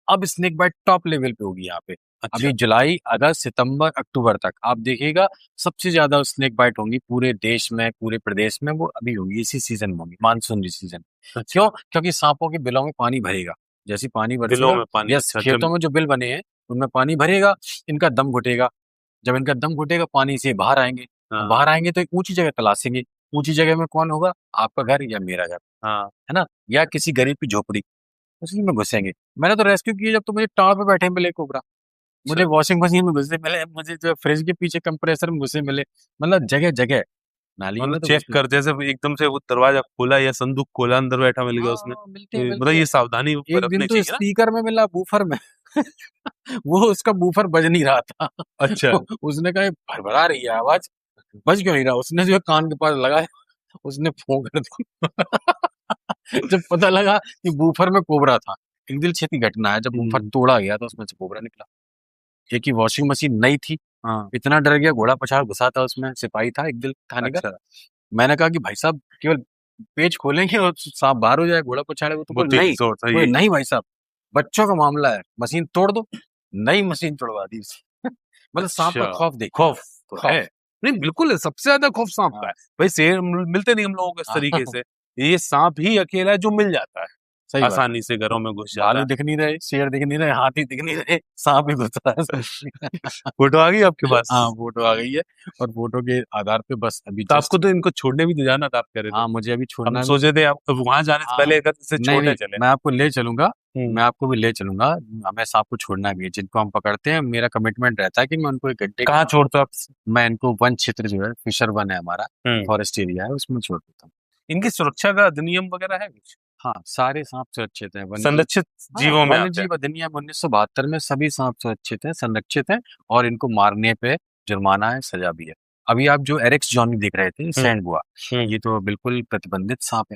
अब स्नेक बाइट टॉप लेवल पे होगी यहाँ पे। अच्छा, अभी जुलाई, अगस्त, सितंबर, अक्टूबर तक आप देखिएगा सबसे ज्यादा स्नेक बाइट होंगी पूरे देश में, पूरे प्रदेश में, वो अभी होंगी, इसी सीजन में होंगी, मानसून सीजन। अच्छा। क्यों? क्योंकि सांपों के बिलों में पानी भरेगा। जैसे पानी बिलों बरसेगा, में पानी, यस, अच्छा, खेतों में जो बिल बने हैं उनमें पानी भरेगा, इनका दम घुटेगा। जब इनका दम घुटेगा पानी से बाहर आएंगे, हाँ, बाहर आएंगे तो एक ऊंची जगह तलाशेंगे। ऊंची जगह में कौन होगा? आपका घर या मेरा घर, हाँ। है ना, या किसी गरीब की झोपड़ी, उसी में घुसेंगे। मैंने तो रेस्क्यू किया जब तो मुझे टावर पे बैठे मिले कोबरा, मुझे अच्छा, वॉशिंग मशीन में घुसे मिले, मुझे जो फ्रिज के पीछे कंप्रेसर में घुसे मिले, मतलब जगह जगह नालियों मतलब में तो चेक घुसे। कर, जैसे एकदम से वो दरवाजा खोला या संदूक खोला, अंदर बैठा मिल गया उसमें। हाँ, मिलते हैं मतलब मिलते हैं। ये सावधानी एक दिन बरतनी तो चाहिए ना। स्पीकर में मिला, बूफर में वो उसका बूफर बज नहीं रहा था अच्छा। उसने कहा ये भरभरा रही है आवाज, बज क्यों नहीं रहा? उसने जो है कान के पास लगाया, उसने फोन कर दिया जब पता लगा कि बूफर में कोबरा था। एक दिल छेती घटना है, जब बूफर हम्म, तोड़ा गया तो उसमें से कोबरा निकला। एक ही वॉशिंग मशीन नई थी, हाँ, इतना डर गया, घोड़ा पछाड़ घुसा था उसमें, सिपाही था एक दिल थाने का। अच्छा। मैंने कहा कि भाई साहब केवल पेज खोलेंगे और सांप बाहर हो जाए, घोड़ा पछाड़े, वो तो वो बोले तेज नहीं, जोर था बोले यही। नहीं भाई साहब, बच्चों का मामला है, मशीन तोड़ दो। नई मशीन तोड़वा दी उसने मतलब सांप का अच्छा, खौफ देखिए, खौफ तो है। खौफ। नहीं, बिल्कुल है, सबसे ज्यादा खौफ सांप का हाँ है। भाई शेर मिलते नहीं हम लोगों को इस हाँ तरीके से। ये सांप ही अकेला है जो मिल जाता है, सही बात है। आसानी से घरों में घुस जाता भालू है। दिख नहीं रहे, शेर दिख नहीं रहे, हाथी दिख नहीं रहे, सांप ही घुस रहा है फोटो आ गई आपके पास? हाँ, फोटो आ गई है, और फोटो के आधार पे बस अभी तो आपको जस्ट, तो इनको छोड़ने भी तो जाना था, आप कह रहे थे। हाँ, मुझे अभी हम छोड़ना भी। सोचे थे आप वहां जाने से हाँ, पहले अगर इसे नहीं, छोड़ने नहीं, चले। मैं आपको ले चलूँगा, हम्म। मैं आपको भी ले चलूँगा। हमें सांप को छोड़ना भी है, जिनको हम पकड़ते हैं, मेरा कमिटमेंट रहता है कि मैं उनको 1 घंटे कहाँ छोड़ते हो आप? मैं इनको वन क्षेत्र जो है, फिशर वन है हमारा, हम्म। फॉरेस्ट एरिया है, उसमें छोड़ देता हूँ। इनकी सुरक्षा का अधिनियम वगैरह है कुछ? हाँ, सारे सांप सुरक्षित हैं, वन जीव। संरक्षित हाँ, जीवों में वन्य आते हैं। जीव अधिनियम 1972 में सभी सांप सुरक्षित हैं, संरक्षित हैं, और इनको मारने पे जुर्माना है, सजा भी है। अभी आप जो एरिक्स जॉनी देख रहे थे, हम्म, सैंड बुआ, हम्म। ये तो बिल्कुल प्रतिबंधित सांप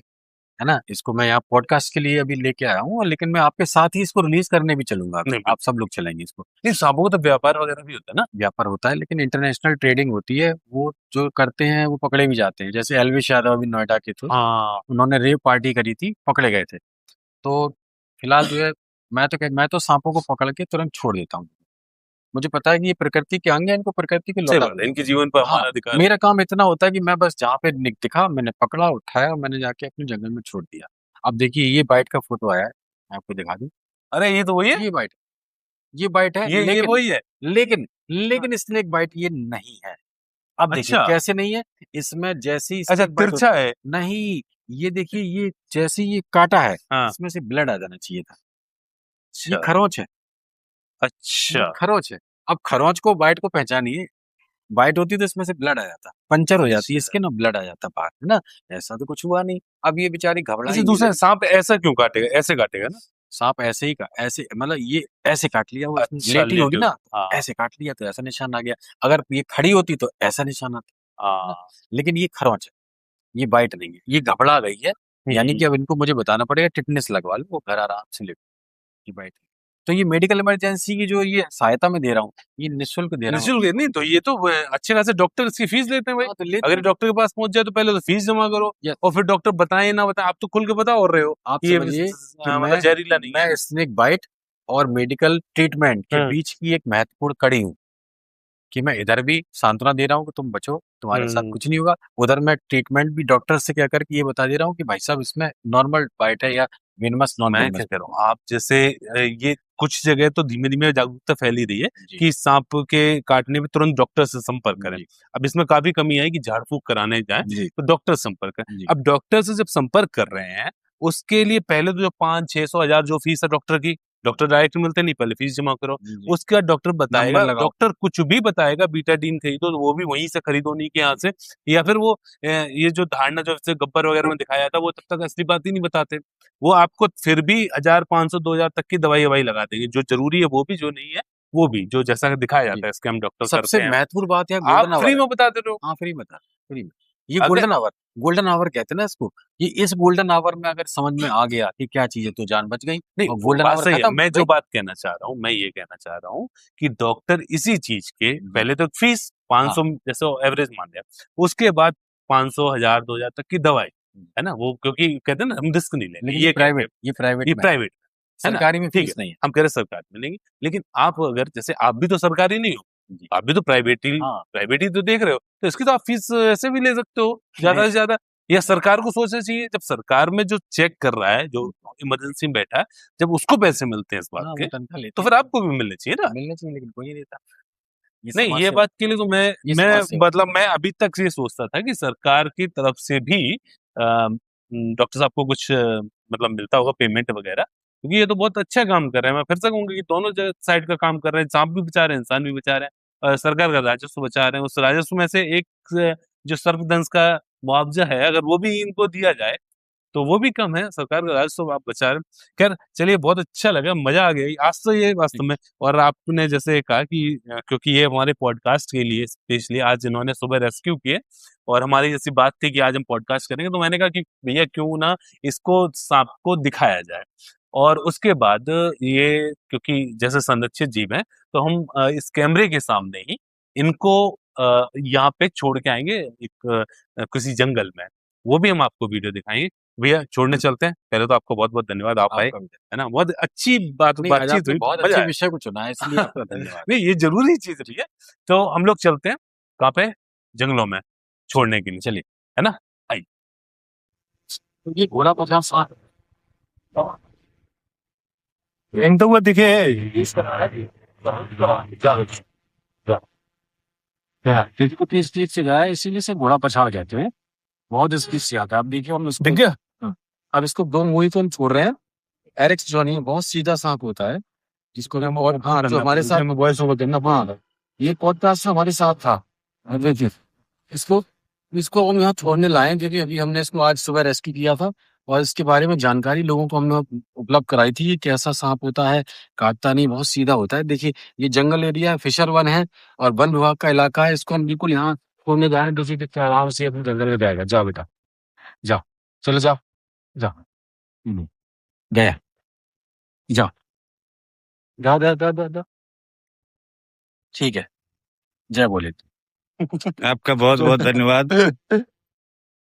है ना? इसको मैं यहाँ पॉडकास्ट के लिए अभी लेके आया हूँ, लेकिन मैं आपके साथ ही इसको रिलीज करने भी चलूंगा अभी। नहीं, आप सब लोग चलेंगे इसको। नहीं, सांपों का तो व्यापार वगैरह भी होता है ना। व्यापार होता है, लेकिन इंटरनेशनल ट्रेडिंग होती है, वो जो करते हैं वो पकड़े भी जाते हैं। जैसे एलविश यादव अभी नोएडा के थे, हाँ। उन्होंने रेव पार्टी करी थी, पकड़े गए थे। तो फिलहाल जो है, मैं तो सांपों को पकड़ के तुरंत छोड़ देता हूँ। मुझे पता है कि ये प्रकृति के अंग है, इनको प्रकृति को सही लौटा बात है, दो। इनके जीवन पर हाँ, हमारा अधिकार है। मेरा काम इतना होता है कि मैं बस जहाँ पे दिखा, मैंने पकड़ा, उठाया, और मैंने जाके अपने जंगल में छोड़ दिया। अब देखिए ये बाइट का फोटो आया है, मैं आपको दिखा दूं। अरे ये तो वही है। ये बाइट है, ये लेकिन वही है। लेकिन हाँ। लेकिन स्नेक बाइट ये नहीं है। अब देखिए अच्छा, कैसे नहीं है, इसमें जैसे ही अच्छा, स्नेक बाइट तिरछा है। नहीं, ये देखिए, ये जैसे ही ये काटा है, हाँ। इसमें से ब्लड आ जाना चाहिए था। ये अच्छा, खरोंच है, ये अच्छा। खरोंच है। अब खरोंच को, बाइट को पहचानिए, बाइट होती तो इसमें से ब्लड आ जाता, पंचर हो जाती है अच्छा, स्किन और ब्लड आ जाता बाहर, है ना? ऐसा तो कुछ हुआ नहीं। अब ये बेचारी अच्छा, घबराई भी दूसरा नहीं। सांप ऐसा क्यों काटेगा? ऐसे काटेगा ना। सांप ऐसे ही का ऐसे, मतलब ये ऐसे काट लिया, वो अच्छा, लेटी होगी लेटे ना, हुए। हाँ, ऐसे काट लिया तो ऐसा निशान आ गया। अगर ये खड़ी होती तो ऐसा निशान आता, है ना? हाँ। लेकिन ये खरोंच है, ये बाइट नहीं है, ये घबरा गई है। यानी हम्म। कि अब इनको मुझे बताना पड़ेगा टिटनेस लगवा लो, वो घर आराम से ले, ये बाइट। तो ये मेडिकल इमरजेंसी की जो ये सहायता मैं दे रहा हूँ, ये निःशुल्क दे रहा हूँ निःशुल्क है? नहीं तो ये तो अच्छे खासे डॉक्टर इसकी फीस लेते हैं भाई। हाँ, तो लेते अगर हैं। डॉक्टर के पास पहुंच जाए तो पहले तो फीस जमा करो, यस, और फिर डॉक्टर बताए ना बताए, आप तो खुल के बता और रहे हो आप कि ये समझिए कि मतलब जहरीला नहीं है। मैं स्नेक बाइट और मेडिकल ट्रीटमेंट के हम्म, बीच की एक महत्वपूर्ण कड़ी हूँ, कि मैं इधर भी सांत्वना दे रहा हूँ कि तुम बचो, तुम्हारे साथ हम्म। कुछ नहीं होगा, उधर मैं ट्रीटमेंट भी डॉक्टर से क्या करके ये बता दे रहा हूँ कि भाई साहब इसमें नॉर्मल बाइट है या वेनमस नॉन मैं क्या वेनमस। कह रहा हूँ, आप जैसे ये कुछ जगह तो धीमे धीमे जागरूकता फैली रही है जी कि सांप के काटने में तुरंत डॉक्टर से संपर्क करें। जी अब इसमें काफी कमी आई कि झाड़ फूक कराने जाए जी तो डॉक्टर से संपर्क करें। जी अब डॉक्टर से जब संपर्क कर रहे हैं, उसके लिए पहले तो जो 500-600 हजार जो फीस है डॉक्टर की, डॉक्टर डायरेक्ट मिलते नहीं, पहले फीस जमा करो। जी, उसके बाद डॉक्टर नंबर बताएगा, लगाओ। डॉक्टर कुछ भी बताएगा, बीटाडीन खरीदो तो वो भी वहीं से खरीदो, नहीं के यहाँ से। या फिर वो ये जो धारणा जो जैसे गब्बर वगैरह में दिखाया था, वो तब तक असली बात ही नहीं बताते। वो आपको फिर भी 1500-2000 तक की दवाई ववाई लगा देंगे, जो जरूरी है वो भी, जो नहीं है वो भी, जो जैसा दिखाया जी, जाता है स्कैम डॉक्टर सबसे करते हैं। महत्वपूर्ण बात है आप गोल्डन फ्री आवर है। में बता दे रहे हो। हाँ, फ्री में। ये अगर गोल्डन आवर कहते हैं ना इसको। ये इस गोल्डन आवर में अगर समझ में आ गया कि क्या चीज है तो जान बच गई, नहीं, और वो गोल्डन बात आवर सही है। खत्म मैं जो भाई। बात कहना चाह रहा हूँ, मैं ये कहना चाह रहा हूँ कि डॉक्टर इसी चीज के पहले तो फीस हाँ 500 जैसे एवरेज मान लिया, उसके बाद 500 1000 2000 तक की दवाई, है ना, वो क्योंकि कहते हैं ना हम रिस्क नहीं लेंगे, लेकिन ये कह के ये प्राइवेट ये में है, प्राइवेट है ना, सरकारी में ठीक है, फीस नहीं है। हम कह रहे सरकार में लेंगे, लेकिन आप अगर जैसे आप भी तो सरकारी नहीं हो, जी। आप भी तो हाँ, प्राइवेट ही तो देख रहे हो, तो इसकी तो आप फीस ऐसे भी ले सकते हो ज्यादा नहीं से ज्यादा। या सरकार को सोचना चाहिए, जब सरकार में जो चेक कर रहा है, जो इमरजेंसी में बैठा है, जब उसको पैसे मिलते हैं इस बात हाँ, वो के, तनख्वाह तो लेते फिर हैं। आपको भी मिलने चाहिए ना। मिलना चाहिए लेकिन कोई नहीं देता। ये नहीं, समाज ये सेवा बात के लिए तो ये मैं समाज सेवा मतलब मैं अभी तक ये सोचता था कि सरकार की तरफ से भी डॉक्टर साहब को कुछ मतलब मिलता होगा पेमेंट वगैरह, क्योंकि ये तो बहुत अच्छा काम कर रहे हैं। मैं फिर से कहूंगा कि दोनों साइड का काम कर रहे हैं, सांप भी बचा रहे हैं, इंसान भी बचा रहे हैं, सरकार का राजस्व बचा रहे हैं। उस राजस्व में से एक जो सर्पदंश का मुआवजा है, अगर वो भी इनको दिया जाए तो वो भी कम है, सरकार का राजस्व आप बचा रहे हैं। खैर चलिए, बहुत अच्छा लगा, मजा आ गया आज तो ये वास्तव में। और आपने जैसे कहा कि क्योंकि ये हमारे पॉडकास्ट के लिए स्पेशली आज इन्होंने सुबह रेस्क्यू किए, और हमारी जैसी बात थी कि आज हम पॉडकास्ट करेंगे, तो मैंने कहा कि भैया क्यों ना इसको सांप को दिखाया जाए। और उसके बाद ये क्योंकि जैसे संरक्षित जीव है, तो हम इस कैमरे के सामने ही इनको यहाँ पे छोड़ के आएंगे एक किसी जंगल में, वो भी हम आपको वीडियो दिखाएंगे। भैया छोड़ने चलते हैं। पहले तो आपको बहुत-बहुत धन्यवाद, आप आए, आपका भी। है ना? बहुत अच्छी नहीं, आज बातचीत आपने हुई, बहुत मज़ा अच्छे आया। विषय को चुना है, इसलिए आपका धन्यवाद। नहीं, ये ज़रूरी चीज़ है भैया। तो हम लोग चलते हैं, कहाँ पे? जंगलों में, छोड़ने के लिए, चलिए। है ना? आइए। तो ये घोड़ा 50 साल तो दिखे को तेज तेज से गया है, इसीलिए से घोड़ा पछाड़ कहते हैं। बहुत स्पीड से आता है। अब देखिए हम इसको दिख गया? हाँ, अब इसको दो मुंह को हम छोड़ रहे हैं। एरिक्स जॉनी बहुत सीधा सांप होता है, जिसको हम और हाँ जो हमारे साथ में वॉइस ओवर करना हाँ ये पॉडकास्ट हमारे साथ था। अब देखिए इसको इसको हम यहाँ छोड़ने लाए क्योंकि अभी हमने इसको आज सुबह रेस्क्यू किया था, और इसके बारे में जानकारी लोगों को हमने उपलब्ध कराई थी। ये कैसा सांप होता है, काटता नहीं, बहुत सीधा होता है। देखिए ये जंगल एरिया है, फिशर वन है और वन विभाग का इलाका है। इसको हम बिल्कुल यहाँ छोड़ने जा रहे हैं, दूसरी तरफ आराम से अपने जंगल में जाएगा। जाओ बेटा जाओ, चलो जाओ जाओ। गया, जाओ जाओ जाओ जाओ जाओ जाओ। ठीक है, जय बोले। आपका बहुत बहुत धन्यवाद।